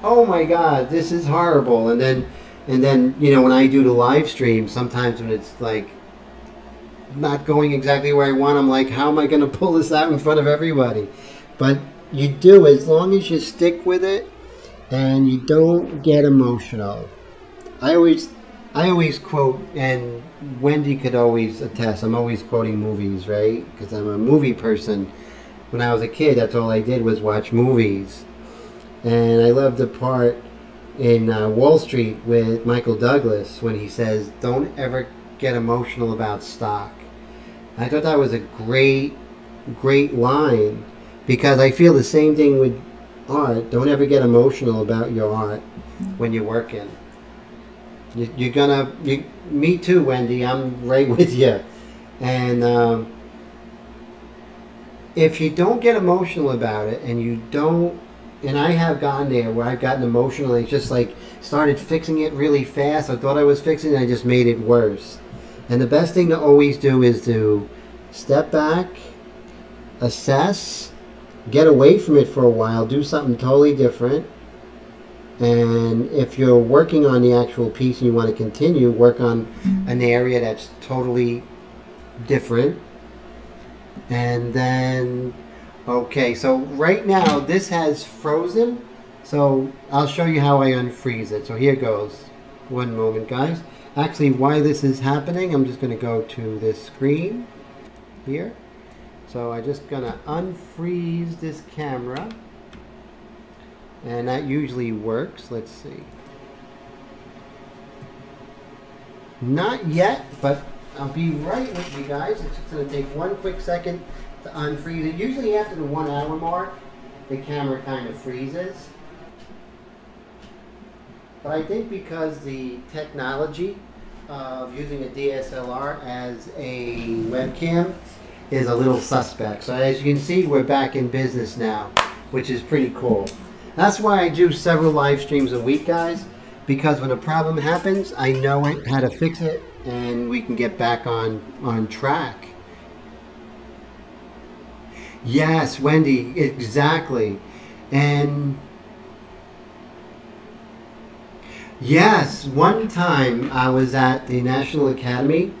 oh my God, this is horrible, and then you know, when I do the live stream, sometimes when it's like not going exactly where I want, I'm like, how am I going to pull this out in front of everybody? But you do, as long as you stick with it and you don't get emotional. I always quote, and Wendy could always attest, I'm always quoting movies, right? Because I'm a movie person. When I was a kid, that's all I did was watch movies. And I love the part in Wall Street with Michael Douglas when he says, don't ever get emotional about stock. I thought that was a great line, because I feel the same thing with art. Don't ever get emotional about your art when you're working. Me too, Wendy. I'm right with you. And if you don't get emotional about it, and you don't, and I have gotten there where I've gotten emotional and just like started fixing it really fast. I thought I was fixing it, and I just made it worse. And the best thing to always do is to step back, assess, get away from it for a while, do something totally different. And if you're working on the actual piece and you want to continue, work on an area that's totally different. And then, okay, so right now this has frozen, so I'll show you how I unfreeze it. So here goes. One moment, guys. Actually, why this is happening, I'm just going to go to this screen here. So I'm just going to unfreeze this camera, and that usually works. Let's see. Not yet, but I'll be right with you guys. It's just going to take one quick second to unfreeze it. Usually after the 1 hour mark, the camera kind of freezes. But I think because the technology of using a DSLR as a webcam is a little suspect. So as you can see, we're back in business now, which is pretty cool. That's why I do several live streams a week, guys, because when a problem happens, I know how to fix it, and we can get back on track. Yes, Wendy, exactly. And yes, one time I was at the National Academy,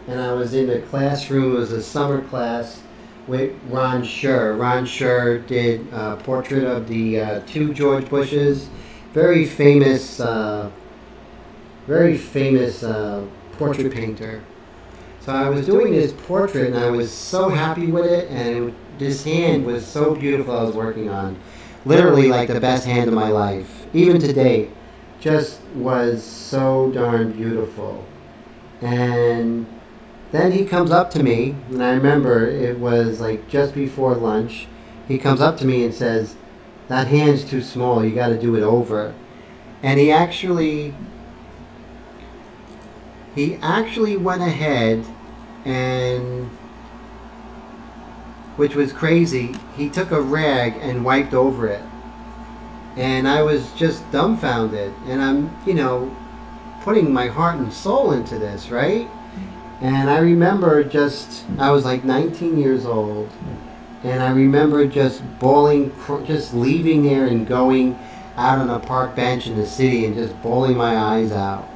and I was in a classroom. It was a summer class with Ron Scher. Ron Scher did a portrait of the two George Bushes. Very famous portrait painter. So I was doing this portrait, and I was so happy with it, and this hand was so beautiful I was working on. Literally like the best hand of my life. Even today, just was so darn beautiful. And then he comes up to me, and I remember it was like just before lunch. He comes up to me and says, that hand's too small, you got to do it over. And he actually went ahead and which was crazy. He took a rag and wiped over it. And I was just dumbfounded. And I'm, you know, putting my heart and soul into this, right? And I remember I was like 19 years old. And I remember just bawling, just leaving there and going out on a park bench in the city and just bawling my eyes out.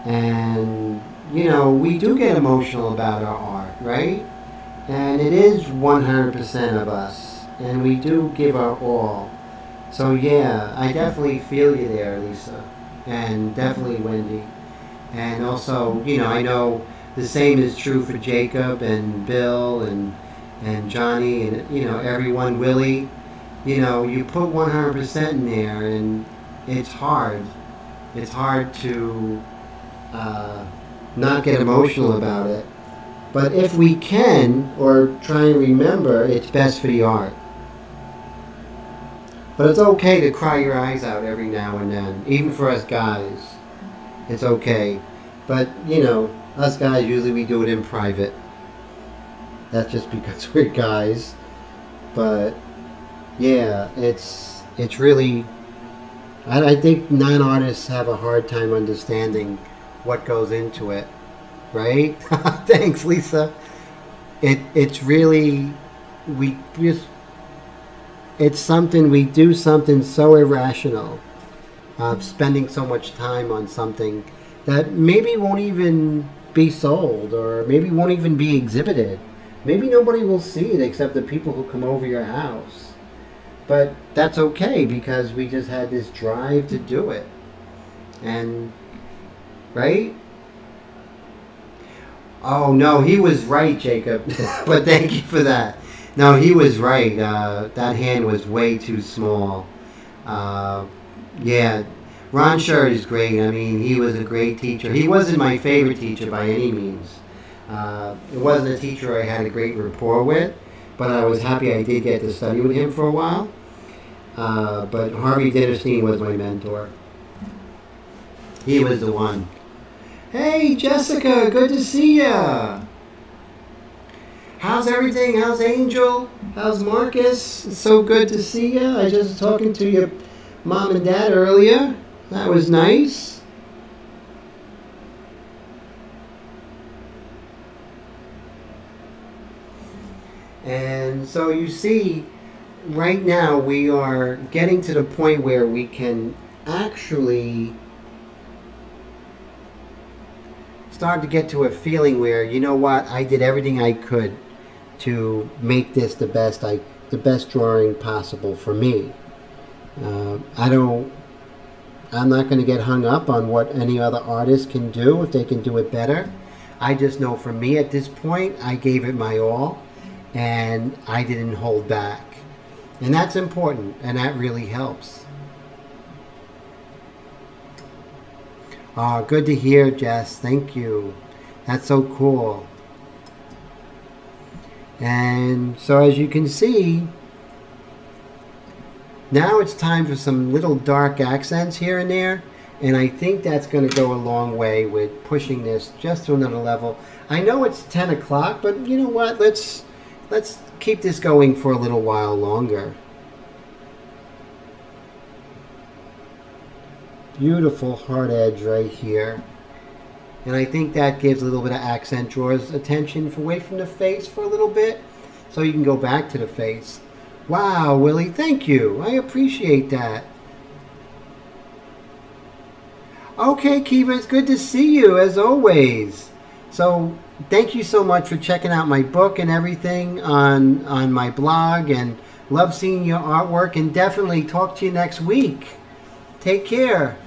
And, you know, we do get emotional about our art, right? And it is 100% of us. And we do give our all. So, yeah, I definitely feel you there, Lisa. And definitely Wendy. And also, you know, I know the same is true for Jacob and Bill and Johnny and, you know, everyone, Willie. You know, you put 100% in there, and it's hard. It's hard to not get emotional about it. But if we can, or try and remember, it's best for the art. But it's okay to cry your eyes out every now and then, even for us guys. It's okay. But, you know, us guys, usually we do it in private. That's just because we're guys. But yeah, it's really, I think non-artists have a hard time understanding what goes into it, right? Thanks, Lisa. It's really, it's something, we do something so irrational of spending so much time on something that maybe won't even be sold, or maybe won't even be exhibited. Maybe nobody will see it except the people who come over your house. But that's okay, because we just had this drive to do it. And, right? Oh, no, he was right, Jacob. But thank you for that. No, he was right. That hand was way too small. Yeah, Ron Sher is great. I mean, he was a great teacher. He wasn't my favorite teacher by any means. It wasn't a teacher I had a great rapport with, but I was happy I did get to study with him for a while. But Harvey Ditterstein was my mentor. He was the one. Hey, Jessica, good to see ya. How's everything? How's Angel? How's Marcus? It's so good to see ya. I just was talking to your mom and dad earlier. That was nice. And so you see, right now we are getting to the point where we can actually start to get to a feeling where, you know what, I did everything I could to make this the best drawing possible for me. I'm not going to get hung up on what any other artist can do, if they can do it better. I just know for me at this point, I gave it my all. And I didn't hold back. And that's important, and that really helps. Good to hear, Jess. Thank you. That's so cool. And so as you can see, now it's time for some little dark accents here and there. And I think that's going to go a long way with pushing this just to another level. I know it's 10 o'clock, but you know what? Let's keep this going for a little while longer. Beautiful hard edge right here. And I think that gives a little bit of accent, draws attention away from the face for a little bit, so you can go back to the face. Wow, Willie, thank you. I appreciate that. Okay, Kiva, it's good to see you, as always. So, thank you so much for checking out my book and everything on my blog, and love seeing your artwork, and definitely talk to you next week. Take care.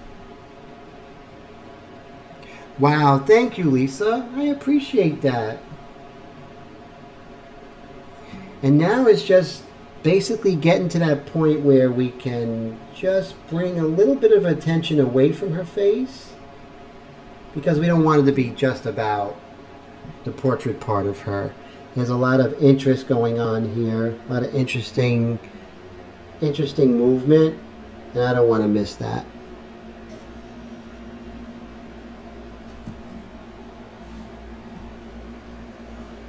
Wow, thank you, Lisa. I appreciate that. And now it's just basically getting to that point where we can just bring a little bit of attention away from her face, because we don't want it to be just about the portrait part of her. There's a lot of interest going on here, a lot of interesting movement, and I don't want to miss that.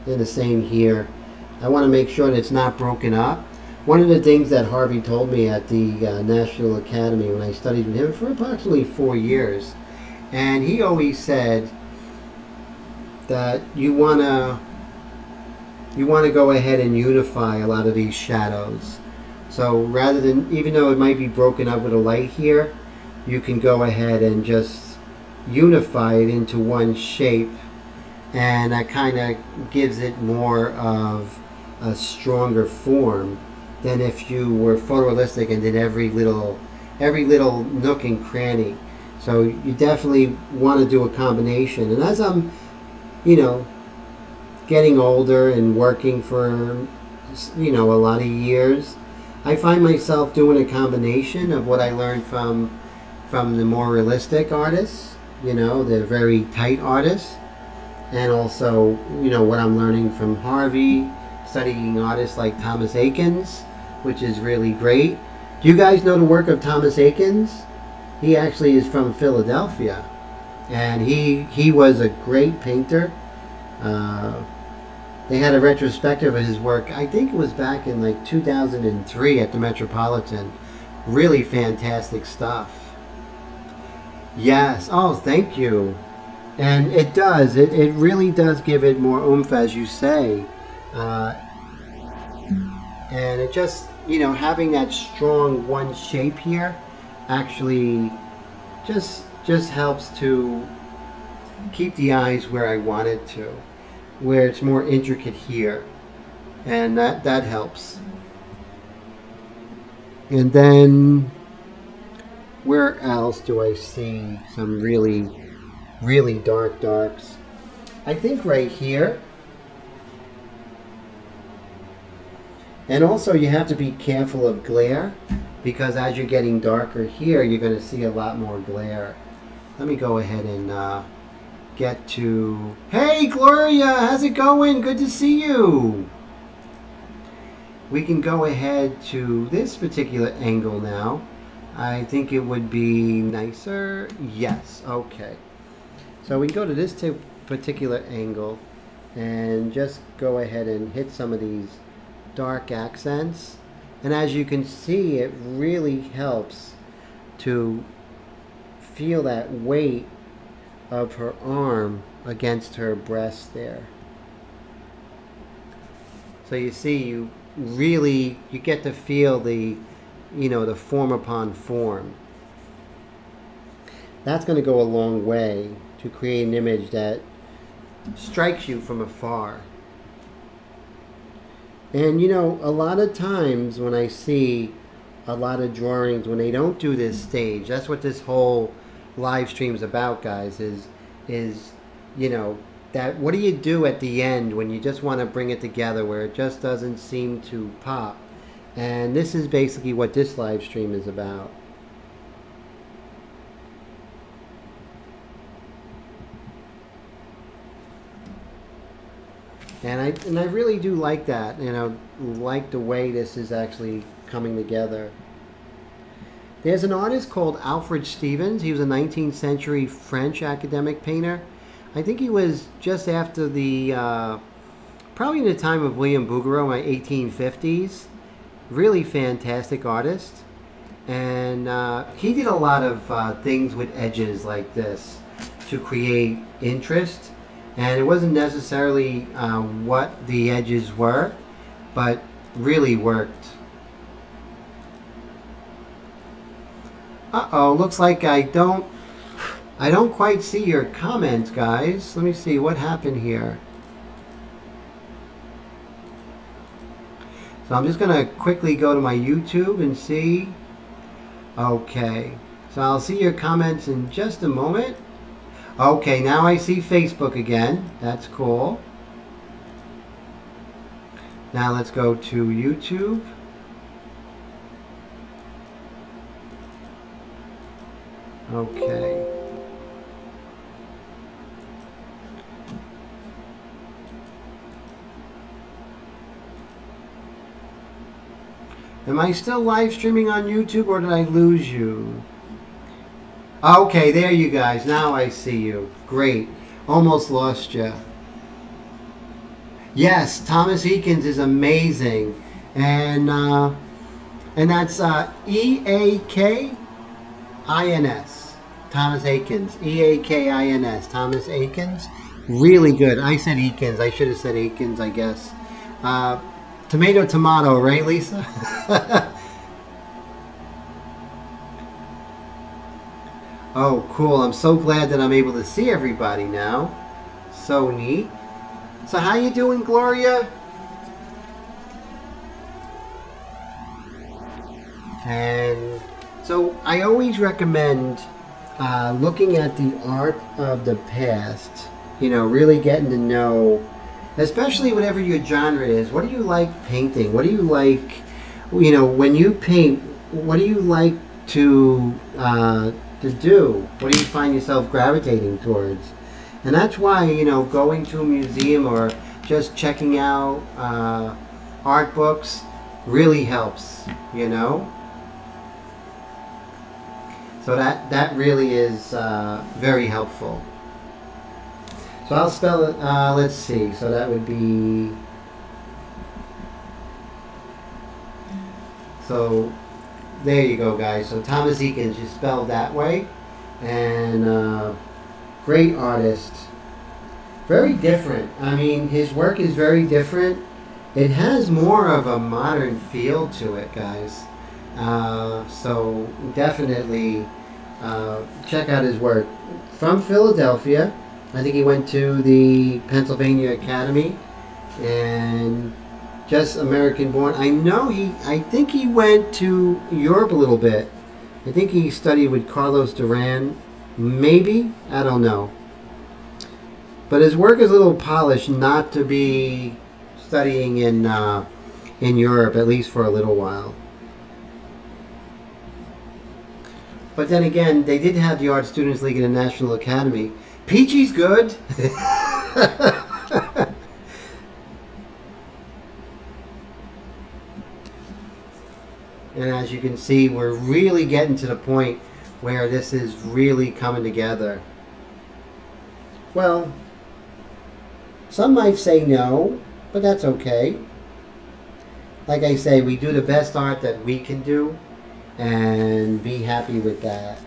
And the same here. I want to make sure that it's not broken up. One of the things that Harvey told me at the National Academy when I studied with him for approximately 4 years, and he always said that you want to go ahead and unify a lot of these shadows. So rather than, even though it might be broken up with a light here, you can go ahead and just unify it into one shape, and that kind of gives it more of a stronger form than if you were photorealistic and did every little nook and cranny. So you definitely want to do a combination. And as I'm, getting older and working for, a lot of years, I find myself doing a combination of what I learned from the more realistic artists, the very tight artists, and also, what I'm learning from Harvey, studying artists like Thomas Eakins, which is really great. Do you guys know the work of Thomas Eakins? He actually is from Philadelphia, and he was a great painter. They had a retrospective of his work, I think it was back in like 2003 at the Metropolitan. Really fantastic stuff. Yes, oh, thank you. And it does, it really does give it more oomph, as you say. And it just, having that strong one shape here actually just helps to keep the eyes where I want it to, where it's more intricate here, and that helps. And then where else do I see some really darks? I think right here. And also you have to be careful of glare, because as you're getting darker here, you're going to see a lot more glare. Let me go ahead and get to... Hey Gloria, how's it going? Good to see you. We can go ahead to this particular angle now. I think it would be nicer. Yes, okay. So we go to this particular angle and just go ahead and hit some of these dark accents. And as you can see, it really helps to feel that weight of her arm against her breast there. So you see, you get to feel the, the form upon form. That's going to go a long way to create an image that strikes you from afar. And a lot of times when I see a lot of drawings, when they don't do this stage, that's what this whole live stream is about, guys, is that what do you do at the end when you just want to bring it together where it just doesn't seem to pop? And this is basically what this live stream is about. And I really do like that, like the way this is actually coming together. There's an artist called Alfred Stevens. He was a 19th century French academic painter. I think he was just after the, probably in the time of William Bouguereau, my 1850s. Really fantastic artist. And he did a lot of things with edges like this to create interest. And it wasn't necessarily what the edges were, but really worked. Uh-oh, looks like I don't quite see your comments, guys. Let me see what happened here. So I'm just going to quickly go to my YouTube and see. Okay, so I'll see your comments in just a moment. Okay, now I see Facebook again. That's cool. Now let's go to YouTube. Okay. Am I still live streaming on YouTube, or did I lose you? Okay, there you guys. Now I see you. Great. Almost lost you. Yes, Thomas Eakins is amazing, and that's Eakins. Thomas Eakins, Eakins. Thomas Eakins, really good. I said Eakins. I should have said Eakins, I guess. Tomato, tomato, right, Lisa? Oh, cool. I'm so glad that I'm able to see everybody now. So neat. So how you doing, Gloria? And so I always recommend looking at the art of the past, you know, really getting to know, especially whatever your genre is. What do you like painting? What do you like, you know, when you paint, what do you like to do? What do you find yourself gravitating towards? And that's why, you know, going to a museum or just checking out art books really helps, you know? So that really is very helpful. So I'll spell it, let's see, so that would be, so there you go, guys. So Thomas Eakins, you spelled that way, and great artist. Very different. I mean, his work is very different. It has more of a modern feel to it, guys. So definitely check out his work. From Philadelphia. I think he went to the Pennsylvania Academy, and just American born. I think he went to Europe a little bit. I think he studied with Carlos Duran, maybe, I don't know. But his work is a little polished not to be studying in Europe, at least for a little while. But then again, they did have the Art Students League in the National Academy. Peachy's good. And as you can see, we're really getting to the point where this is really coming together. Well, some might say no, but that's okay. Like I say, we do the best art that we can do and be happy with that.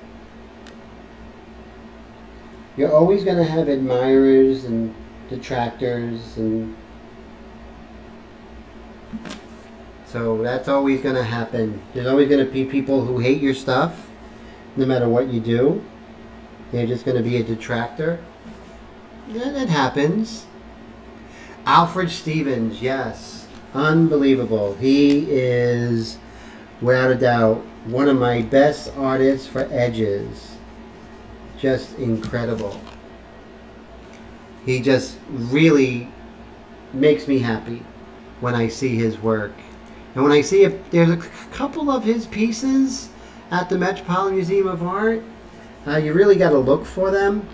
You're always going to have admirers and detractors, and so that's always going to happen. There's always going to be people who hate your stuff, no matter what you do. They're just going to be a detractor. Yeah, that happens. Alfred Stevens, yes. Unbelievable. He is, without a doubt, one of my best artists for edges. Just incredible. He just really makes me happy when I see his work. And when I see there's a couple of his pieces at the Metropolitan Museum of Art, you really got to look for them.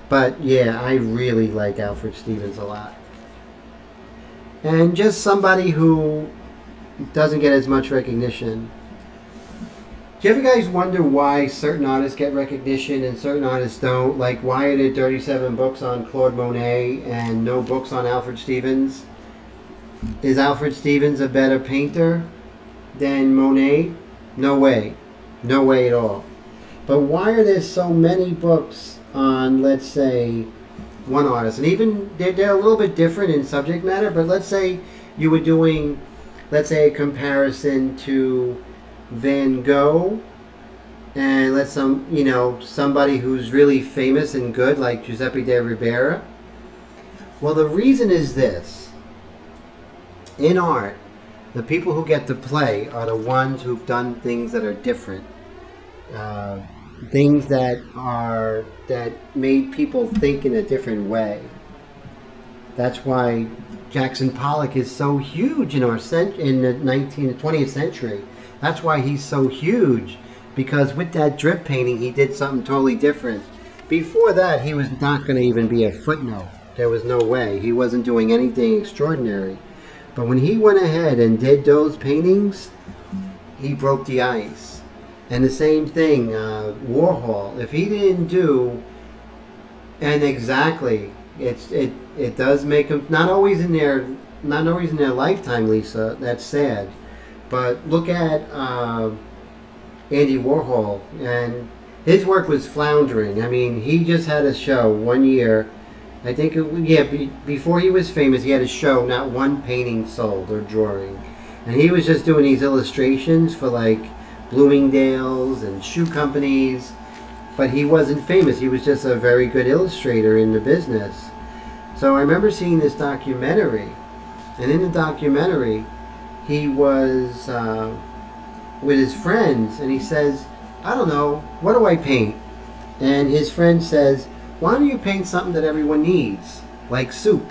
But yeah, I really like Alfred Stevens a lot. And just somebody who doesn't get as much recognition. Do you ever guys wonder why certain artists get recognition and certain artists don't? Like, why are there 37 books on Claude Monet and no books on Alfred Stevens? Is Alfred Stevens a better painter than Monet? No way. No way at all. But why are there so many books on, let's say, one artist? And even, they're a little bit different in subject matter, but let's say you were doing, let's say, a comparison to Van Gogh and somebody who's really famous and good like Giuseppe de Ribera. Well, the reason is this. In art, the people who get to play are the ones who've done things that are different. Things that made people think in a different way. That's why Jackson Pollock is so huge in the 20th century. That's why he's so huge, because with that drip painting, he did something totally different. Before that, he was not going to even be a footnote. There was no way. He wasn't doing anything extraordinary. But when he went ahead and did those paintings, he broke the ice. And the same thing, Warhol. If he didn't do, and exactly, It does make them not always in their lifetime, Lisa. That's sad. But look at Andy Warhol, and his work was floundering. I mean, he just had a show one year. I think, before he was famous, he had a show, not one painting sold or drawing. And he was just doing these illustrations for like Bloomingdale's and shoe companies. But he wasn't famous. He was just a very good illustrator in the business. So I remember seeing this documentary. And in the documentary, he was with his friends. And he says, I don't know, what do I paint? And his friend says, why don't you paint something that everyone needs, like soup?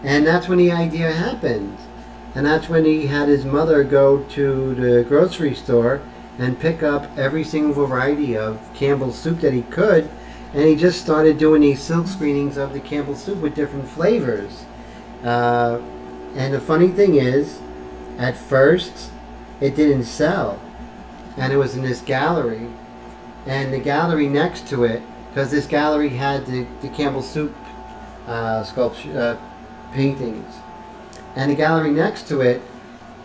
And that's when the idea happened. And that's when he had his mother go to the grocery store and pick up every single variety of Campbell's soup that he could. And he just started doing these silk screenings of the Campbell's soup with different flavors. And the funny thing is, at first, it didn't sell. And it was in this gallery. And the gallery next to it, because this gallery had the Campbell Soup sculpture paintings, and the gallery next to it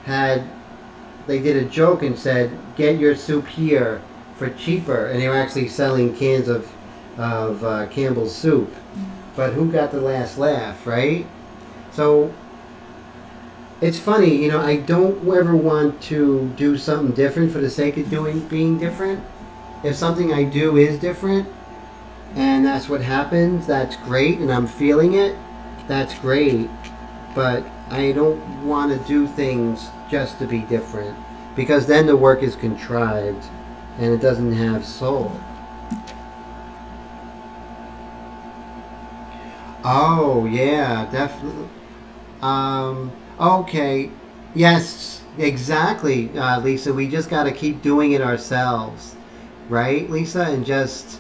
they did a joke and said, "Get your soup here for cheaper," and they were actually selling cans of Campbell's soup. But who got the last laugh, right? So it's funny, I don't ever want to do something different for the sake of being different. If something I do is different, and that's what happens, that's great, and I'm feeling it, that's great. But I don't want to do things just to be different, because then the work is contrived and it doesn't have soul. Oh yeah, definitely. Okay, yes, exactly, Lisa. We just got to keep doing it ourselves, right, Lisa? And just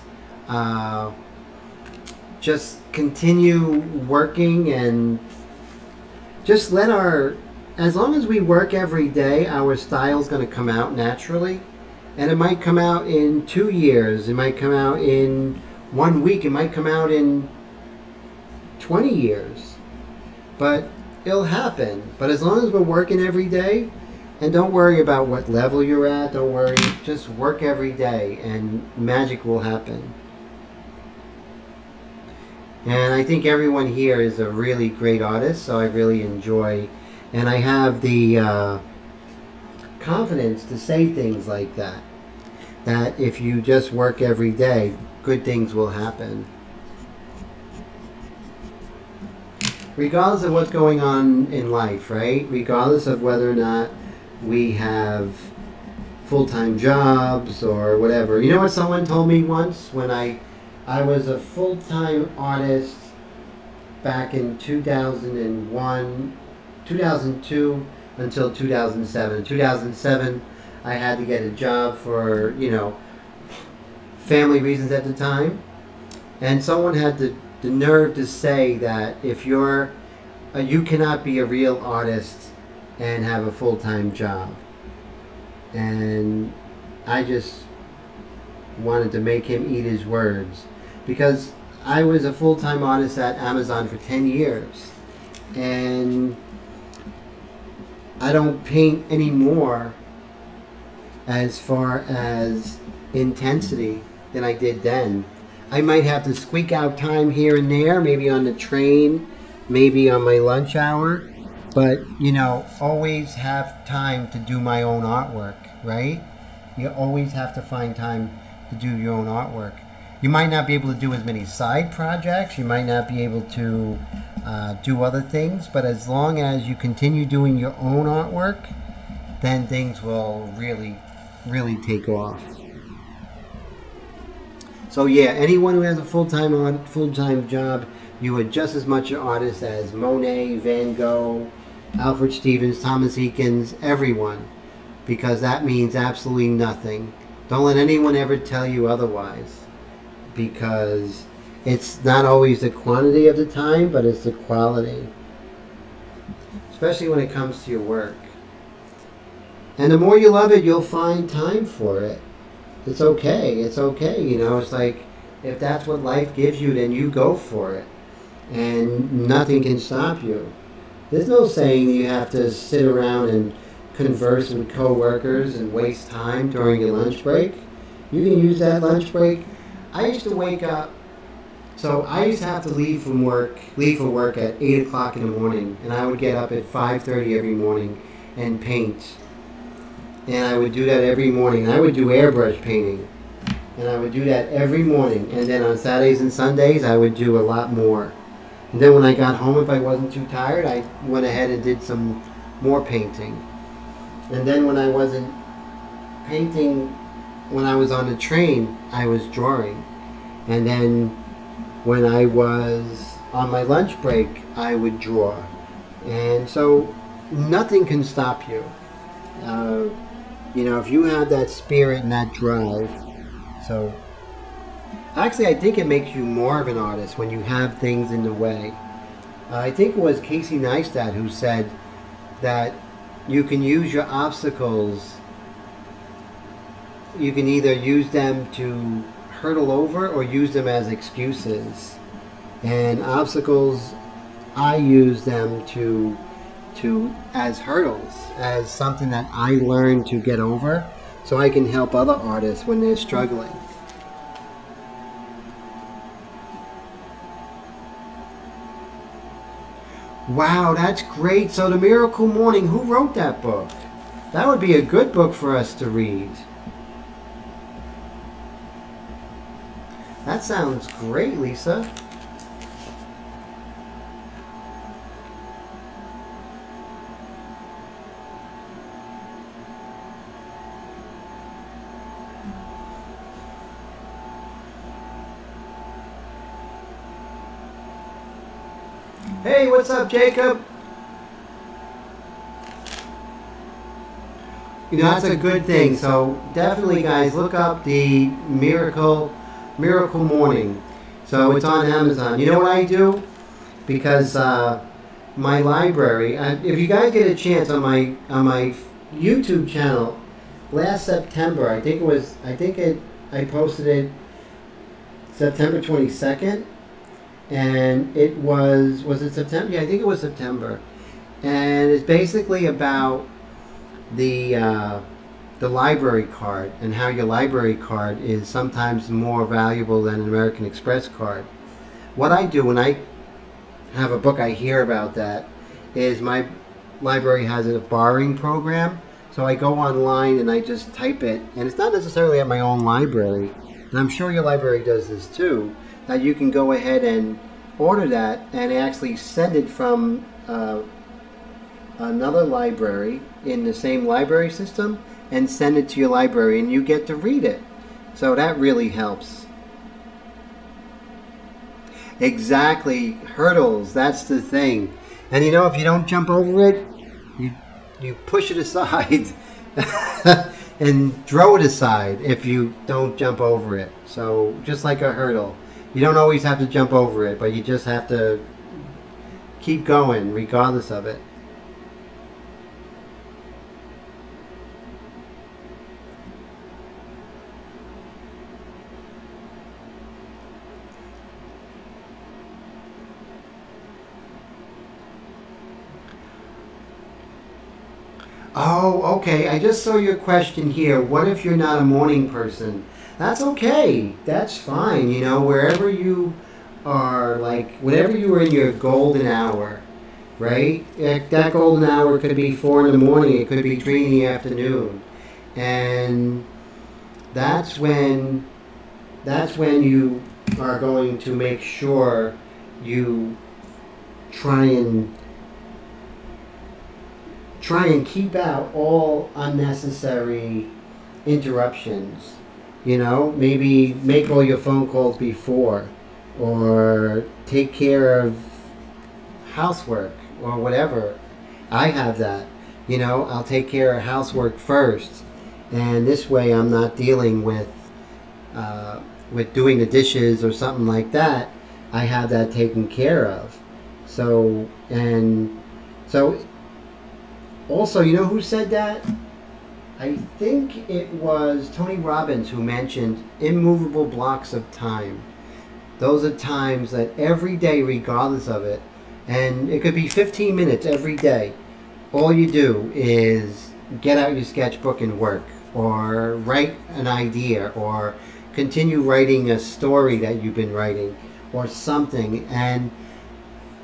continue working, and just as long as we work every day, our style's going to come out naturally. And it might come out in 2 years, it might come out in 1 week, it might come out in 20 years, but it'll happen. But as long as we're working every day, and don't worry about what level you're at, don't worry, just work every day and magic will happen. And I think everyone here is a really great artist, so I really enjoy, and I have the confidence to say things like that. That if you just work every day, good things will happen. Regardless of what's going on in life, right? Regardless of whether or not we have full-time jobs or whatever. You know what someone told me once when I was a full-time artist back in 2001, 2002 until 2007. In 2007, I had to get a job for, family reasons at the time. And someone had the nerve to say that if you cannot be a real artist and have a full-time job. And I just wanted to make him eat his words, because I was a full-time artist at Amazon for 10 years, and I don't paint anymore as far as intensity than I did then. I might have to squeak out time here and there, maybe on the train, maybe on my lunch hour, but always have time to do my own artwork, right? You always have to find time to do your own artwork. You might not be able to do as many side projects, you might not be able to do other things, but as long as you continue doing your own artwork, then things will really, really take off. So yeah, anyone who has a full-time job, you are just as much an artist as Monet, Van Gogh, Alfred Stevens, Thomas Eakins, everyone, because that means absolutely nothing. Don't let anyone ever tell you otherwise, because it's not always the quantity of the time, but it's the quality, especially when it comes to your work. And the more you love it, you'll find time for it. It's okay. It's okay. It's like if that's what life gives you, then you go for it. And nothing can stop you. There's no saying you have to sit around and converse with coworkers and waste time during your lunch break. You can use that lunch break. I used to wake up, so I used to have to leave for work at 8 o'clock in the morning, and I would get up at 5:30 every morning and paint. And I would do that every morning. I would do airbrush painting. And I would do that every morning. And then on Saturdays and Sundays, I would do a lot more. And then when I got home, if I wasn't too tired, I went ahead and did some more painting. And then when I wasn't painting, when I was on the train, I was drawing. And then when I was on my lunch break, I would draw. And so nothing can stop you. You know, if you have that spirit and that drive. So actually, I think it makes you more of an artist when you have things in the way. I think it was Casey Neistat who said that you can use your obstacles. You can either use them to hurdle over or use them as excuses. And obstacles, I use them to as hurdles, as something that I learned to get over, so I can help other artists when they're struggling. Wow, that's great. So The Miracle Morning, who wrote that book? That would be a good book for us to read. That sounds great, Lisa. Hey, what's up, Jacob? You know, that's a good thing. So definitely, guys, look up the Miracle Morning. So it's on Amazon. You know what I do? Because my library, if you guys get a chance on my YouTube channel, last September, I posted it September 22nd. And it was it September? Yeah, I think it was September. And it's basically about the library card and how your library card is sometimes more valuable than an American Express card. What I do when I have a book I hear about that is my library has a borrowing program. So I go online and I just type it. And it's not necessarily at my own library. And I'm sure your library does this too. That you can go ahead and order that and actually send it from another library in the same library system and send it to your library, and you get to read it. So that really helps. Exactly, hurdles, that's the thing. And you know, if you don't jump over it, you push it aside and throw it aside if you don't jump over it. So just like a hurdle. You don't always have to jump over it, but you just have to keep going regardless of it. Oh, okay. I just saw your question here. What if you're not a morning person? That's okay. That's fine. You know, wherever you are, like, whenever you are in your golden hour, right? That golden hour could be 4 in the morning. It could be 3 in the afternoon. And that's when you are going to make sure you try and keep out all unnecessary interruptions. You know, maybe make all your phone calls before, or take care of housework or whatever. I have that. You know, I'll take care of housework first, and this way I'm not dealing with doing the dishes or something like that. I have that taken care of. So also, you know who said that? I think it was Tony Robbins who mentioned immovable blocks of time. Those are times that every day, regardless of it, and it could be 15 minutes every day, all you do is get out your sketchbook and work, or write an idea, or continue writing a story that you've been writing, or something. And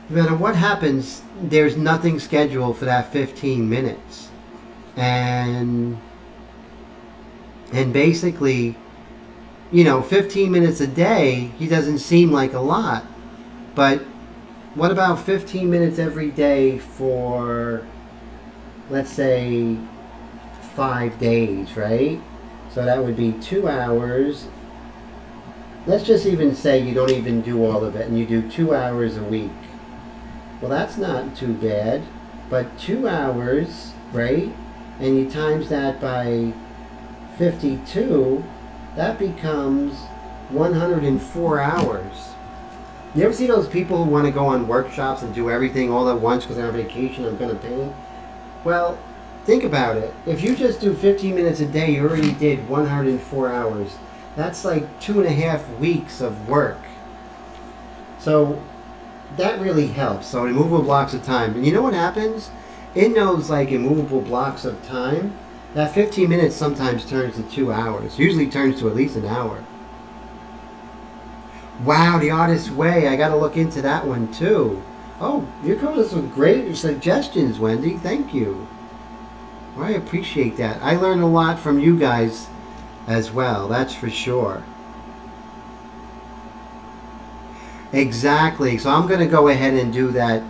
no matter what happens, there's nothing scheduled for that 15 minutes. And basically, you know, 15 minutes a day, he doesn't seem like a lot. But what about 15 minutes every day for, let's say, 5 days, right? So that would be 2 hours. Let's just even say you don't even do all of it and you do 2 hours a week. Well, that's not too bad. But 2 hours, right? And you times that by 52, that becomes 104 hours. You ever see those people who want to go on workshops and do everything all at once because they're on vacation? I'm going to paint. Well, think about it. If you just do 15 minutes a day, you already did 104 hours. That's like 2.5 weeks of work. So that really helps. So immovable blocks of time. And you know what happens? In those like immovable blocks of time, that 15 minutes sometimes turns to 2 hours. Usually turns to at least an hour. Wow, The Artist's Way. I got to look into that one too. Oh, you're coming with some great suggestions, Wendy. Thank you. Well, I appreciate that. I learned a lot from you guys as well. That's for sure. Exactly. So I'm going to go ahead and do that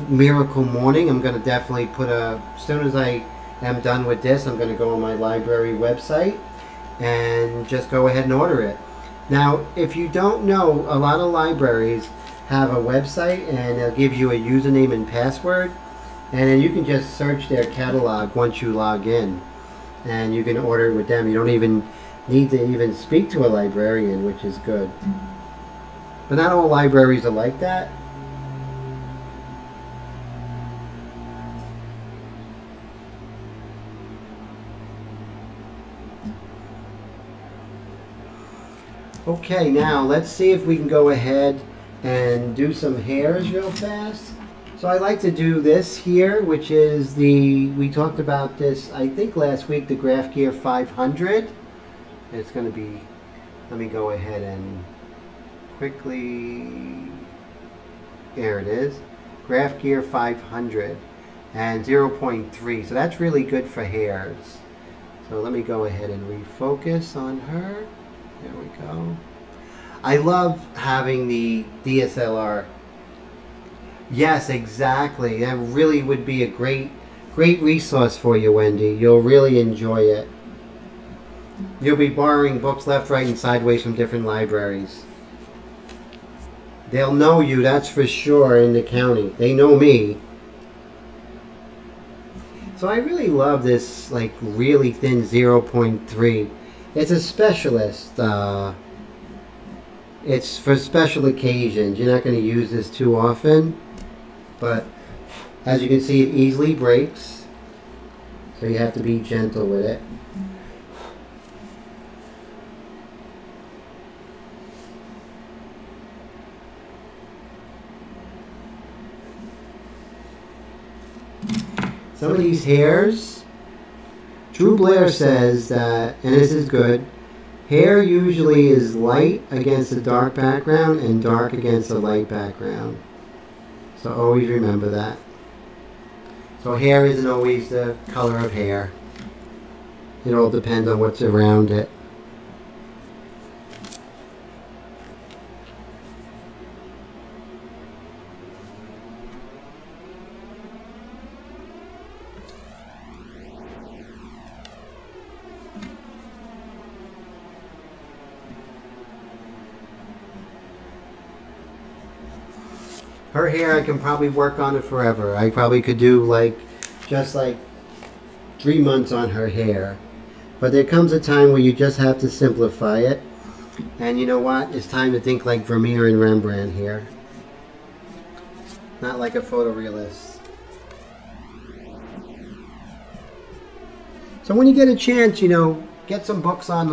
Miracle Morning. I'm going to definitely put as soon as I am done with this, I'm going to go on my library website and just go ahead and order it. Now, if you don't know, a lot of libraries have a website and they'll give you a username and password, and then you can just search their catalog once you log in and you can order it with them. You don't even need to even speak to a librarian, which is good. But not all libraries are like that. Okay, now let's see if we can go ahead and do some hairs real fast. So I like to do this here, which is we talked about this, I think last week, the Graph Gear 500. It's going to be, let me go ahead and quickly, there it is, Graph Gear 500 and 0.3. So that's really good for hairs. So let me go ahead and refocus on her. There we go. I love having the DSLR. Yes, exactly. That really would be a great resource for you, Wendy. You'll really enjoy it. You'll be borrowing books left, right, and sideways from different libraries. They'll know you, that's for sure, in the county. They know me. So I really love this, like, really thin 0.3. It's a specialist. It's for special occasions. You're not going to use this too often. But as you can see, it easily breaks. So you have to be gentle with it. Some of these hairs, Drew Blair says that, and this is good, hair usually is light against a dark background and dark against a light background. So always remember that. So hair isn't always the color of hair. It all depends on what's around it. Her hair, I can probably work on it forever. I probably could do just like 3 months on her hair. But there comes a time where you just have to simplify it. And you know what? It's time to think like Vermeer and Rembrandt here. Not like a photorealist. So when you get a chance, you know, get some books on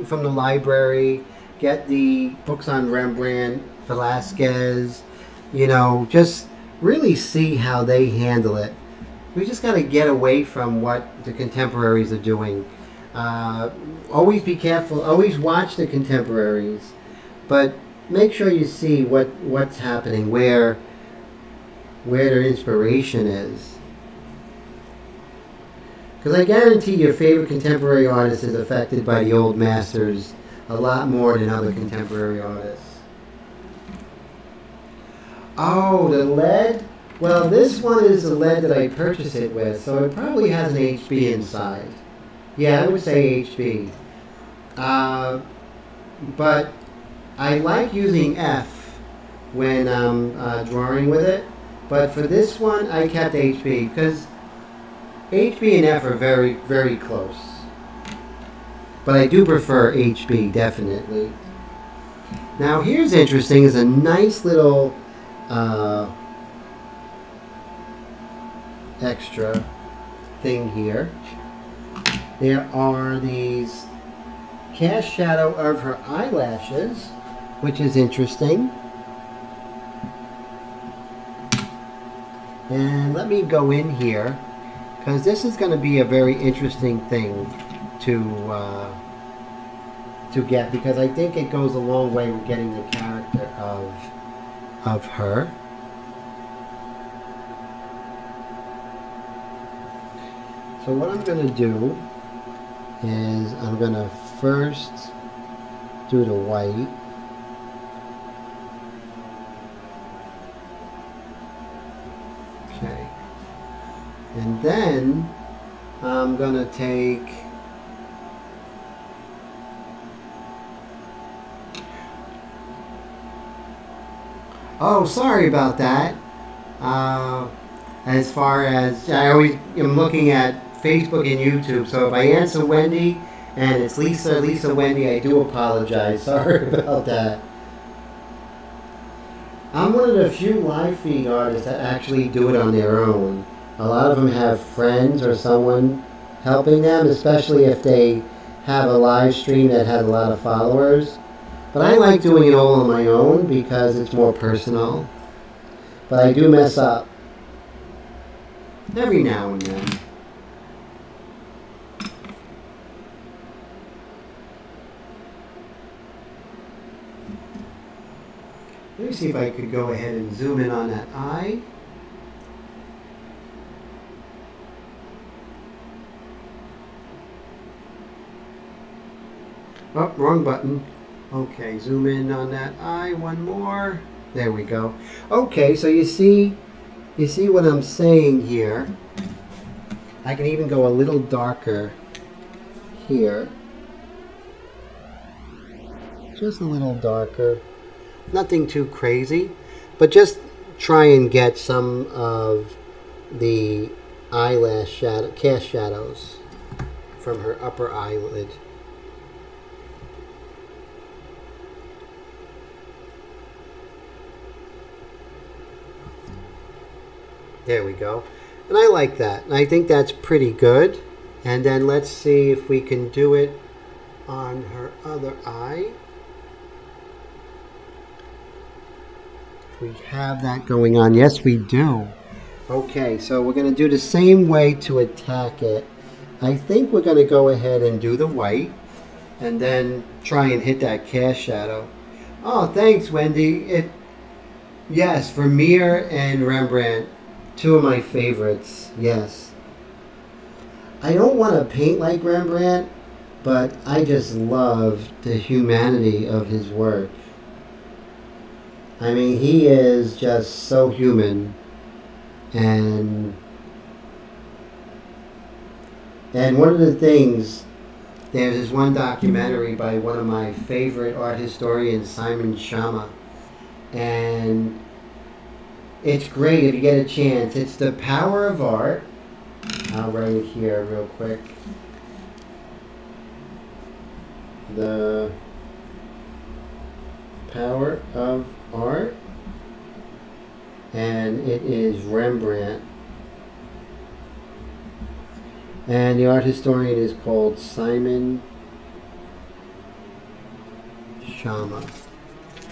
from the library. Get the books on Rembrandt, Velasquez. You know, just really see how they handle it. We just got to get away from what the contemporaries are doing. Always be careful. Always watch the contemporaries, but make sure you see what's happening, where their inspiration is. Because I guarantee your favorite contemporary artist is affected by the old masters a lot more than other contemporary artists. Oh, the lead? Well, this one is the lead that I purchased it with, so it probably has an HB inside. Yeah, I would say HB. But I like using F when I'm drawing with it. But for this one, I kept HB because HB and F are very, very close. But I do prefer HB, definitely. Now here's interesting, is a nice little extra thing here. There are these cast shadow of her eyelashes, which is interesting. And let me go in here, because this is going to be a very interesting thing to get, because I think it goes a long way with getting the character of her. So what I'm going to do is I'm going to first do the white. Okay. And then I'm going to take sorry about that. As far as I always am looking at Facebook and YouTube, so if I answer Wendy and it's Lisa Wendy, I do apologize. Sorry about that. I'm one of the few live feed artists that actually do it on their own. A lot of them have friends or someone helping them, especially if they have a live stream that has a lot of followers. But I like doing it all on my own because it's more personal. But I do mess up every now and then. Let me see if I could go ahead and zoom in on that eye. Oh, wrong button. Okay, zoom in on that eye one more. There we go. Okay, so you see what I'm saying here. I can even go a little darker here. Just a little darker. Nothing too crazy, but just try and get some of the eyelash shadow, cast shadows from her upper eyelid. There we go. And I like that. And I think that's pretty good. And then let's see if we can do it on her other eye. We have that going on. Yes, we do. Okay, so we're going to do the same way to attack it. I think we're going to go ahead and do the white and then try and hit that cast shadow. Oh, thanks, Wendy. Yes, Vermeer and Rembrandt, two of my favorites. Yes. I don't want to paint like Rembrandt, but I just love the humanity of his work. I mean, he is just so human, and one of the things, there's this one documentary by one of my favorite art historians, Simon Schama, and it's great if you get a chance. It's The Power of Art. I'll write it here real quick. The Power of Art, and it is Rembrandt. And the art historian is called Simon Schama.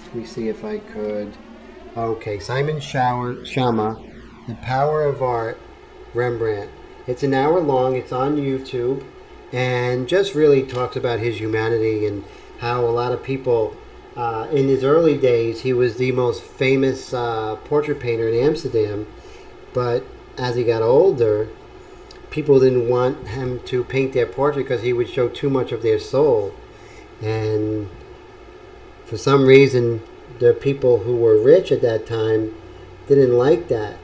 Let me see if I could. Okay, Simon Schama, The Power of Art, Rembrandt. It's an hour long. It's on YouTube, and just really talks about his humanity and how a lot of people, in his early days, he was the most famous portrait painter in Amsterdam. But as he got older, people didn't want him to paint their portrait because he would show too much of their soul. And for some reason, the people who were rich at that time didn't like that.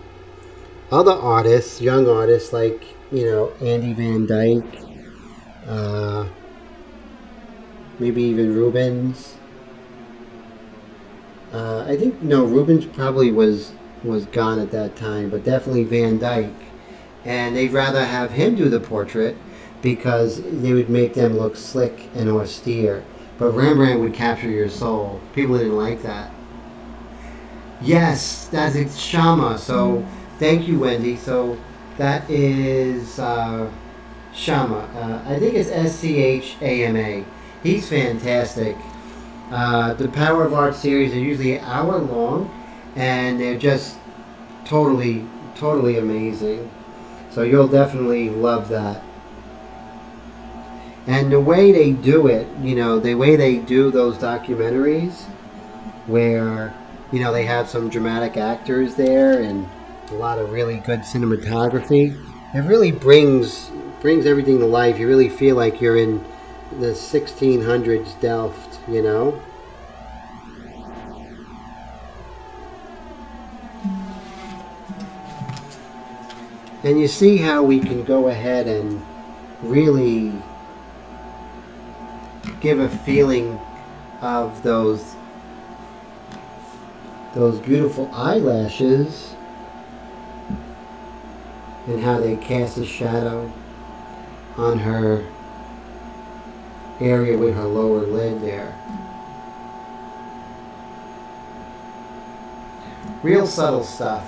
Other artists, young artists like, Andy Van Dyke, maybe even Rubens. I think, no, Rubens probably was gone at that time, but definitely Van Dyke. And they'd rather have him do the portrait because they would make them look slick and austere. But Rembrandt would capture your soul. People didn't like that. Yes, that's Schama. So thank you, Wendy. So that is Schama. I think it's Schama. He's fantastic. The Power of Art series are usually an hour long, and they're just totally amazing. So you'll definitely love that. And the way they do it, the way they do those documentaries where, they have some dramatic actors there and a lot of really good cinematography, it really brings everything to life. You really feel like you're in the 1600s Delft, And you see how we can go ahead and really give a feeling of those beautiful eyelashes and how they cast a shadow on her area with her lower lid there. Real subtle stuff,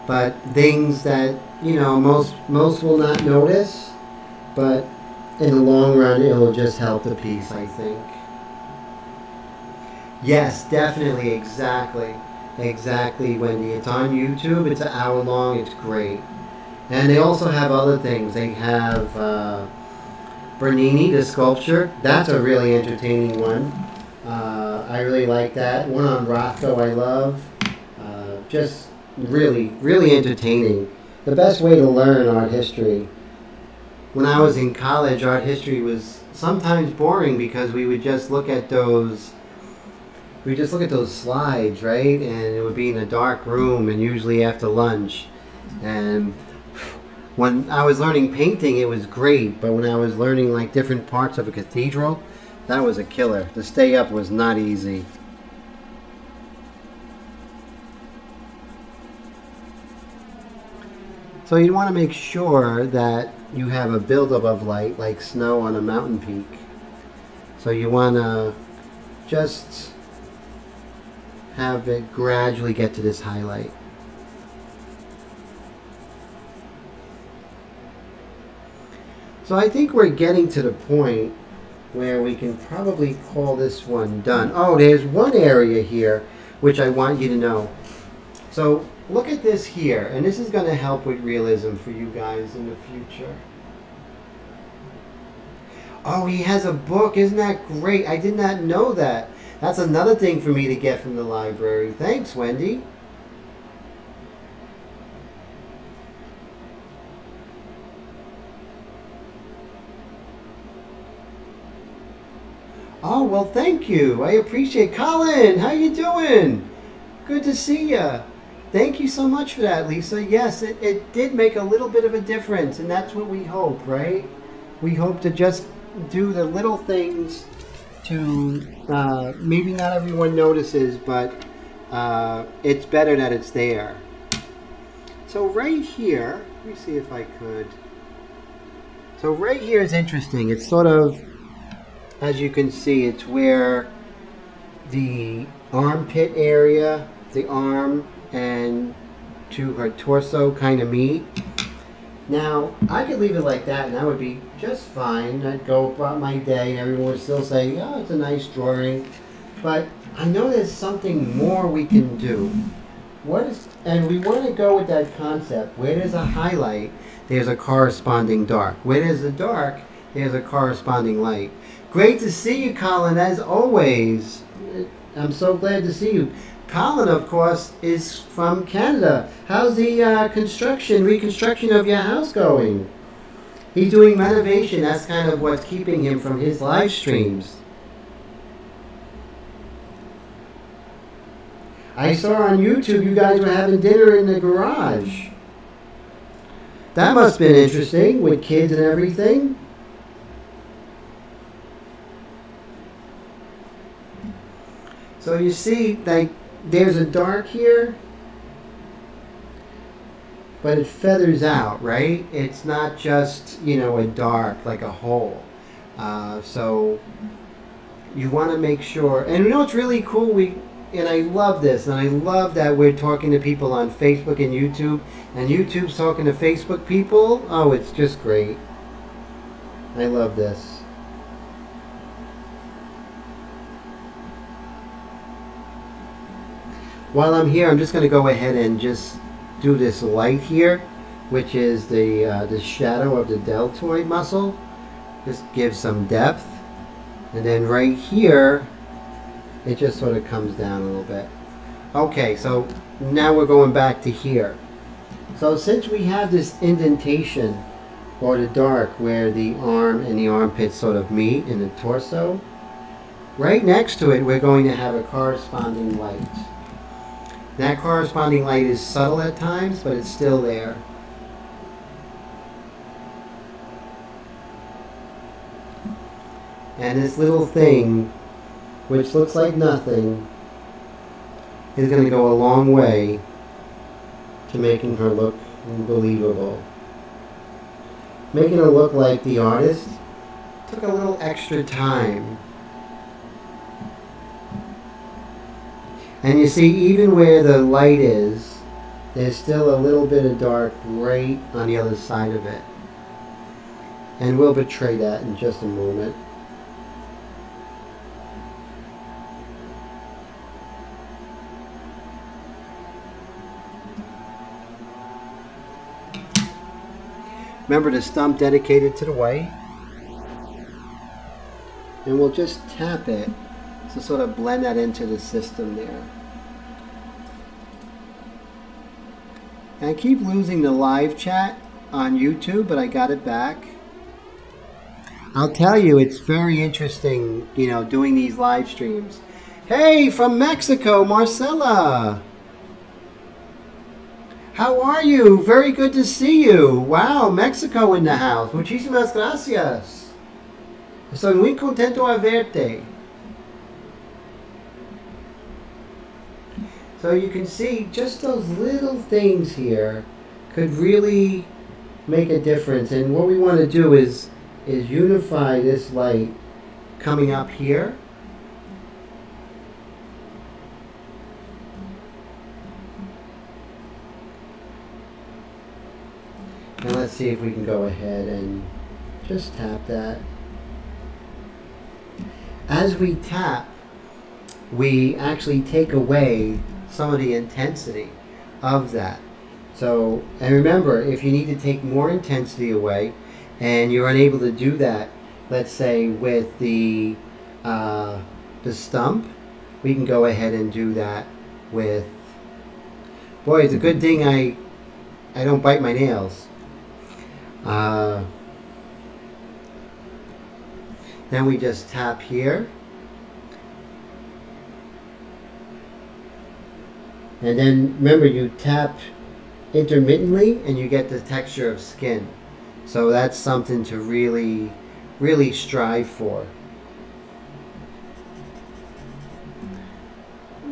but things that most will not notice, but in the long run, it will just help the piece, I think. Yes, definitely, exactly, Wendy. It's on YouTube. It's an hour long. It's great. And they also have other things. They have Bernini, the sculpture. That's a really entertaining one. I really like that. One on Rothko I love. Just really entertaining. The best way to learn art history. When I was in college, art history was sometimes boring because we would just look at those slides, right? And it would be in a dark room and usually after lunch. And when I was learning painting, it was great. But when I was learning like different parts of a cathedral, that was a killer. To stay up was not easy. So you want to make sure that you have a buildup of light like snow on a mountain peak. So you want to just have it gradually get to this highlight. So I think we're getting to the point where we can probably call this one done. Oh, there's one area here which I want you to know. So look at this here, and this is going to help with realism for you guys in the future. Oh, he has a book. Isn't that great? I did not know that. That's another thing for me to get from the library. Thanks, Wendy. Oh, well, thank you. I appreciate it. Colin, how you doing? Good to see you. Thank you so much for that, Lisa. Yes, it did make a little bit of a difference, and that's what we hope, right? We hope to just do the little things to, maybe not everyone notices, but it's better that it's there. So right here, let me see if I could. So right here is interesting. It's sort of, as you can see, it's where the armpit area, the arm, and to her torso kind of meet. Now, I could leave it like that and that would be just fine. I'd go about my day and everyone would still say, oh, it's a nice drawing. But I know there's something more we can do. And we want to go with that concept. Where there's a highlight, there's a corresponding dark. Where there's a dark, there's a corresponding light. Great to see you, Colin, as always. I'm so glad to see you. Colin, of course, is from Canada. How's the reconstruction of your house going? He's doing renovation. That's kind of what's keeping him from his live streams. I saw on YouTube you guys were having dinner in the garage. That must have been interesting with kids and everything. So you see, like, there's a dark here, but it feathers out, right? It's not just, you know, a dark, like a hole. So you want to make sure, and you know what's really cool? And I love this, and I love that we're talking to people on Facebook and YouTube, and YouTube's talking to Facebook people. Oh, it's just great. I love this. While I'm here, I'm just going to go ahead and just do this light here, which is the shadow of the deltoid muscle. Just give some depth. And then right here, it just sort of comes down a little bit. Okay, so now we're going back to here. So since we have this indentation, or the dark, where the arm and the armpit sort of meet in the torso, right next to it, we're going to have a corresponding light. That corresponding light is subtle at times, but it's still there. And this little thing, which looks like nothing, is going to go a long way to making her look believable. Making her look like the artist took a little extra time. And you see, even where the light is, there's still a little bit of dark right on the other side of it. And we'll betray that in just a moment. Remember the stump dedicated to the white. And we'll just tap it to sort of blend that into the system there. And I keep losing the live chat on YouTube, but I got it back. I'll tell you, it's very interesting, you know, doing these live streams. Hey, from Mexico, Marcela! How are you? Very good to see you. Wow, Mexico in the house. Muchísimas gracias. Estoy muy contento a verte. So you can see just those little things here could really make a difference. And what we want to do is unify this light coming up here. And let's see if we can go ahead and just tap that. As we tap, we actually take away some of the intensity of that. So, and remember, if you need to take more intensity away and you're unable to do that, let's say with the stump, we can go ahead and do that with, boy, it's a good thing I don't bite my nails. Then we just tap here. And then remember, you tap intermittently and you get the texture of skin. So that's something to really, really strive for.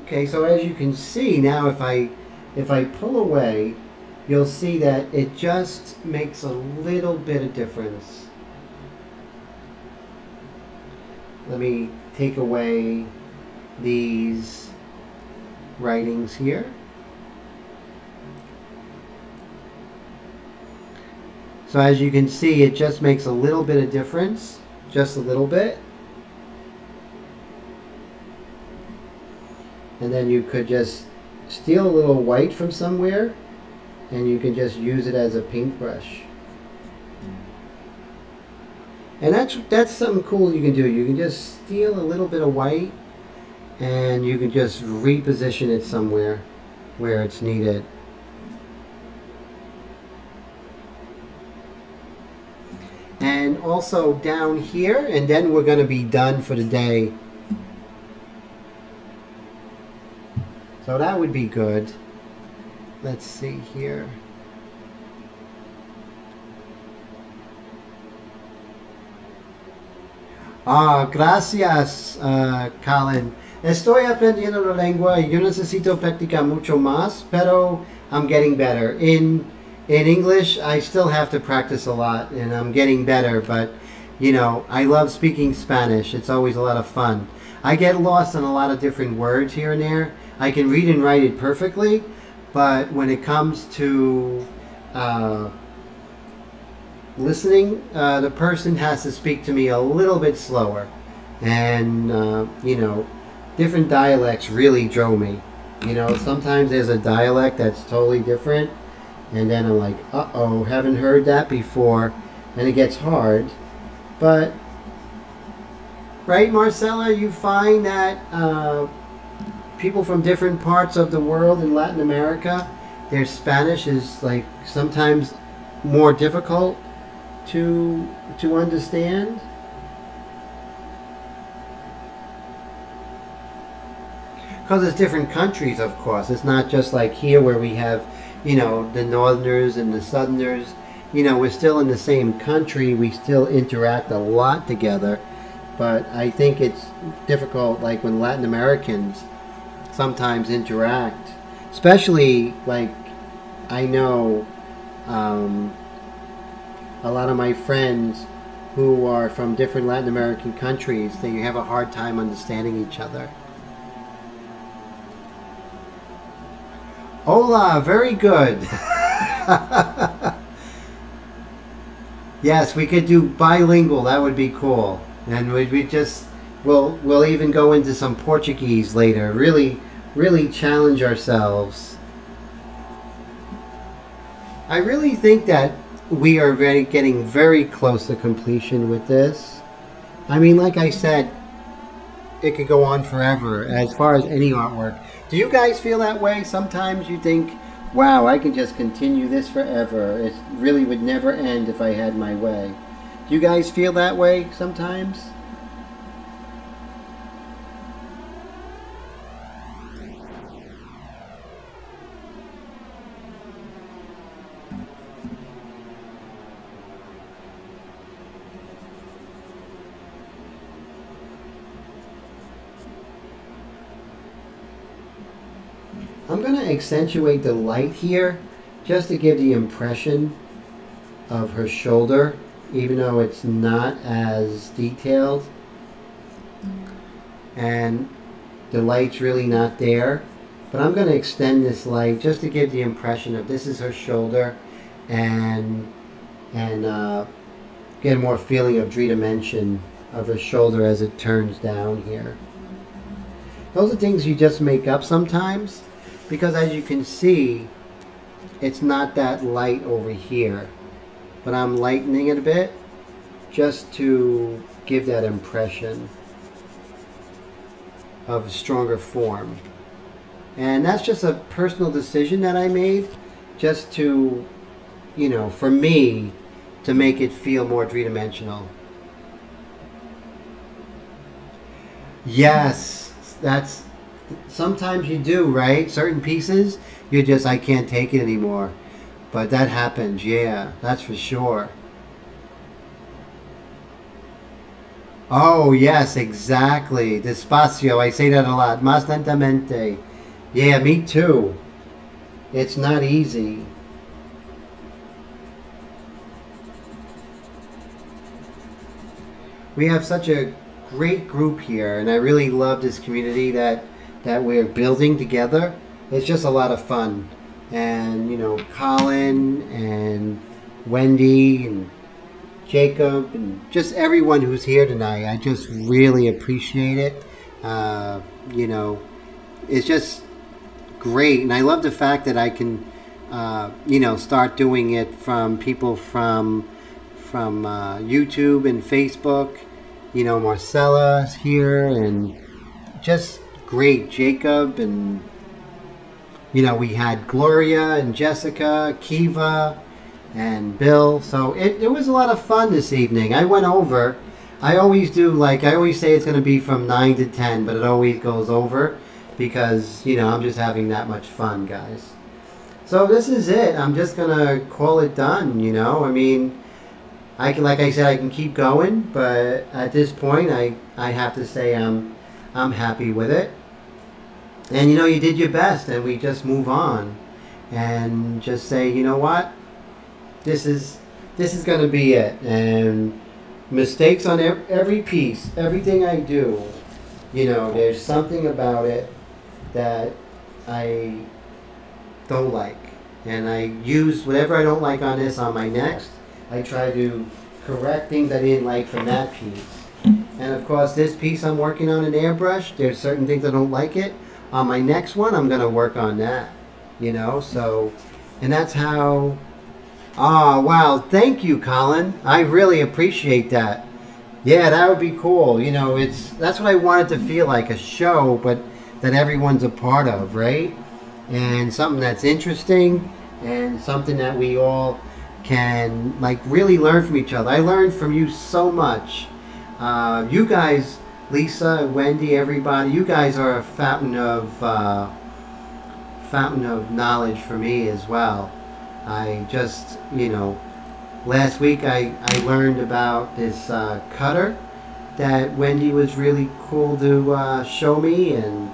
Okay, so as you can see now, if I pull away, you'll see that it just makes a little bit of difference. Let me take away these writings here. So as you can see, it just makes a little bit of difference, just a little bit. And then you could just steal a little white from somewhere and you can just use it as a paintbrush. And that's something cool you can do. You can just steal a little bit of white and you can just reposition it somewhere where it's needed. And also down here, and then we're going to be done for the day. So that would be good. Let's see here. Ah, gracias, Colin. Estoy aprendiendo la lengua y yo necesito practicar mucho más, pero I'm getting better. In English, I still have to practice a lot, and I'm getting better, but, you know, I love speaking Spanish. It's always a lot of fun. I get lost in a lot of different words here and there. I can read and write it perfectly, but when it comes to listening, the person has to speak to me a little bit slower. And, you know, different dialects really drove me. You know, sometimes there's a dialect that's totally different, and then I'm like, uh-oh, haven't heard that before, and it gets hard. But, right, Marcella, you find that people from different parts of the world in Latin America, their Spanish is like sometimes more difficult to understand. Because it's different countries, of course. It's not just like here where we have, you know, the Northerners and the Southerners. You know, we're still in the same country. We still interact a lot together. But I think it's difficult, like when Latin Americans sometimes interact. Especially, like, I know a lot of my friends who are from different Latin American countries, they have a hard time understanding each other. Hola, very good. Yes, we could do bilingual. That would be cool. And we just we'll even go into some Portuguese later. Really challenge ourselves. I really think that we are getting very close to completion with this. I mean, like I said, it could go on forever as far as any artwork. Do you guys feel that way? Sometimes you think, wow, I can just continue this forever. It really would never end if I had my way. Do you guys feel that way sometimes? I'm going to accentuate the light here just to give the impression of her shoulder, even though it's not as detailed and the light's really not there. But I'm going to extend this light just to give the impression of this is her shoulder and get a more feeling of three-dimension of her shoulder as it turns down here. Those are things you just make up sometimes, because as you can see, it's not that light over here, but I'm lightening it a bit just to give that impression of stronger form. And that's just a personal decision that I made, just to, you know, for me, to make it feel more three-dimensional. Yes, that's, sometimes you do, right? Certain pieces, you're just, I can't take it anymore. But that happens, yeah, that's for sure. Oh, yes, exactly. Despacio, I say that a lot. Más lentamente. Yeah, me too. It's not easy. We have such a great group here, and I really love this community that we're building together. It's just a lot of fun. And, you know, Colin and Wendy and Jacob and just everyone who's here tonight. I just really appreciate it. You know, it's just great, and I love the fact that I can, you know, start doing it from people from YouTube and Facebook. You know, Marcella's here, and just great, Jacob, and you know, we had Gloria and Jessica, Kiva, and Bill. So it was a lot of fun this evening. I went over. I always do, like, I always say it's going to be from 9 to 10, but it always goes over because, you know, I'm just having that much fun, guys. So this is it. I'm just going to call it done, you know. I mean, I can, like I said, I can keep going, but at this point, I have to say I'm happy with it. And, you know, you did your best, and we just move on and just say, you know what? This is going to be it. And mistakes on every piece, everything I do, you know, there's something about it that I don't like. And I use whatever I don't like on this on my next. I try to correct things I didn't like from that piece. And of course, this piece I'm working on in airbrush, there's certain things I don't like it. On my next one, I'm going to work on that, you know, so, and that's how. Oh, wow. Thank you, Colin. I really appreciate that. Yeah, that would be cool. You know, that's what I wanted to feel like, a show, but that everyone's a part of, right? And something that's interesting and something that we all can, like, really learn from each other. I learned from you so much. You guys, Lisa, Wendy, everybody, you guys are a fountain of knowledge for me as well. I just, you know, last week I learned about this cutter that Wendy was really cool to show me, and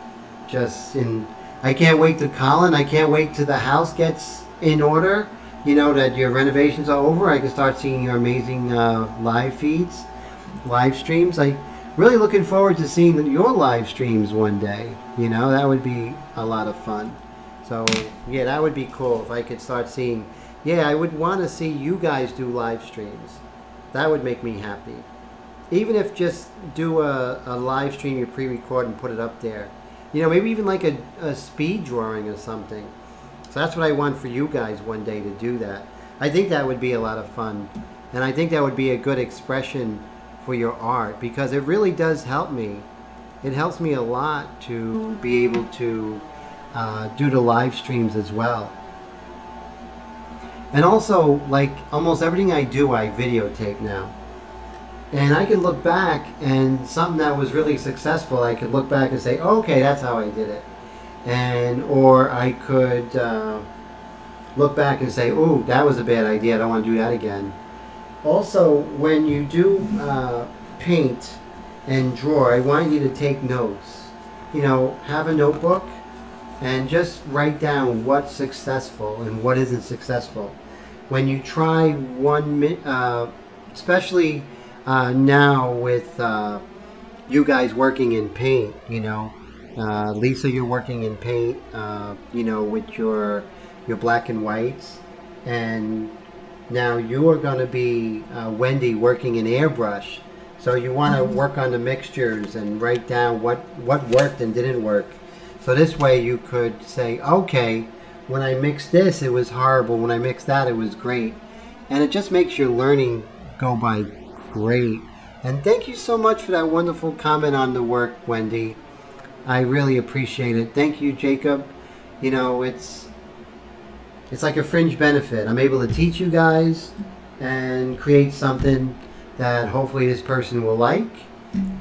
I can't wait to Colin. I can't wait till the house gets in order, you know, that your renovations are over. I can start seeing your amazing live feeds, live streams. I really looking forward to seeing your live streams one day. You know, that would be a lot of fun. So, yeah, that would be cool if I could start seeing. Yeah, I would want to see you guys do live streams. That would make me happy. Even if just do a live stream you pre-record and put it up there. You know, maybe even like a speed drawing or something. So that's what I want for you guys one day, to do that. I think that would be a lot of fun. And I think that would be a good expression for your art, because it really does help me. It helps me a lot to be able to do the live streams as well. And also, like, almost everything I do, I videotape now. And I can look back, and something that was really successful, I could look back and say, oh, okay, that's how I did it. Or I could look back and say, oh, that was a bad idea, I don't want to do that again. Also, when you do paint and draw, I want you to take notes. You know, have a notebook and just write down what's successful and what isn't successful. When you try especially now with you guys working in paint, you know, Lisa, you're working in paint, you know, with your black and whites, and now you are going to be Wendy working in airbrush. So you want to work on the mixtures and write down what worked and didn't work. So this way you could say, okay, when I mixed this, it was horrible. When I mixed that, it was great. And it just makes your learning go by great. And thank you so much for that wonderful comment on the work, Wendy. I really appreciate it. Thank you, Jacob. You know, it's like a fringe benefit. I'm able to teach you guys and create something that hopefully this person will like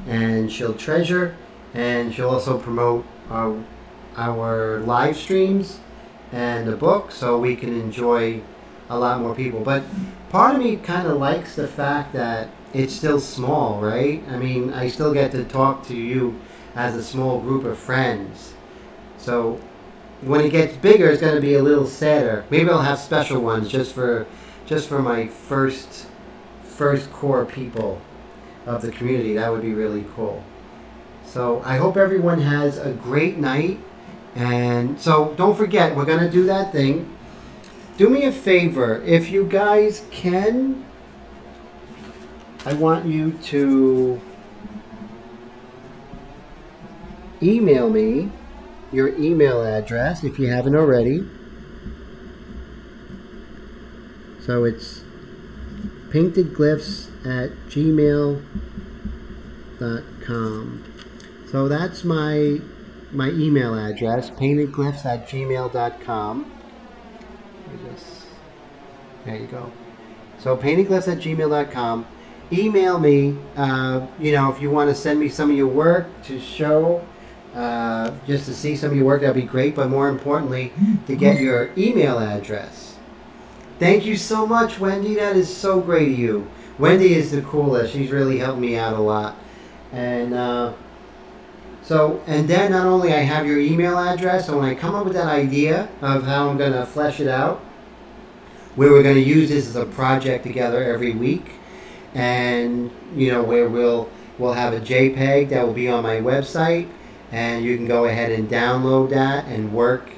and she'll treasure, and she'll also promote our live streams and the book so we can enjoy a lot more people. But part of me kind of likes the fact that it's still small, right? I mean, I still get to talk to you as a small group of friends. So when it gets bigger, it's going to be a little sadder. Maybe I'll have special ones just for my first core people of the community. That would be really cool. So I hope everyone has a great night. And so don't forget, we're going to do that thing. do me a favor. If you guys can, I want you to email me your email address if you haven't already. So it's paintedglyphs@gmail.com. So that's my email address, paintedglyphs@gmail.com. There you go. So paintedglyphs@gmail.com. Email me, you know, if you want to send me some of your work to show, just to see some of your work, that'd be great. But more importantly, to get your email address. Thank you so much, Wendy. That is so great of you. Wendy is the coolest. She's really helped me out a lot. And and then not only I have your email address, so when I come up with that idea of how I'm going to flesh it out, where we're going to use this as a project together every week, and you know, where we'll have a JPEG that will be on my website, and you can go ahead and download that and work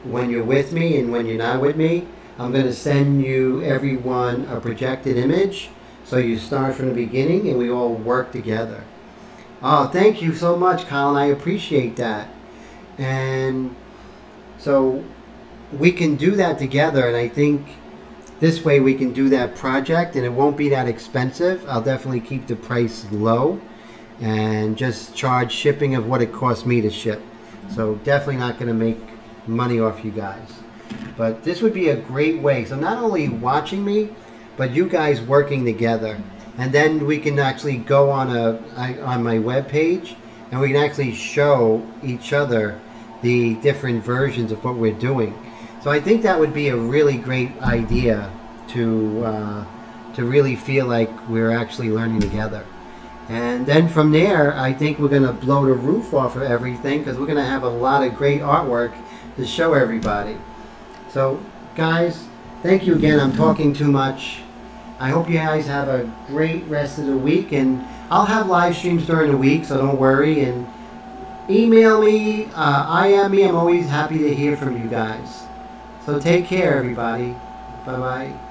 when you're with me and when you're not with me. I'm going to send you everyone a projected image, so you start from the beginning and we all work together. Oh, thank you so much, Colin. I appreciate that. And so we can do that together, and I think this way we can do that project and it won't be that expensive. I'll definitely keep the price low and just charge shipping of what it costs me to ship. So definitely not going to make money off you guys. But this would be a great way. So not only watching me, but you guys working together. And then we can actually go on my web page and we can actually show each other the different versions of what we're doing. So I think that would be a really great idea to really feel like we're actually learning together. And then from there, I think we're going to blow the roof off of everything, because we're going to have a lot of great artwork to show everybody. So guys, thank you again. I'm talking too much. I hope you guys have a great rest of the week, and I'll have live streams during the week, so don't worry. And email me, IM me. I'm always happy to hear from you guys. So take care, everybody. Bye-bye.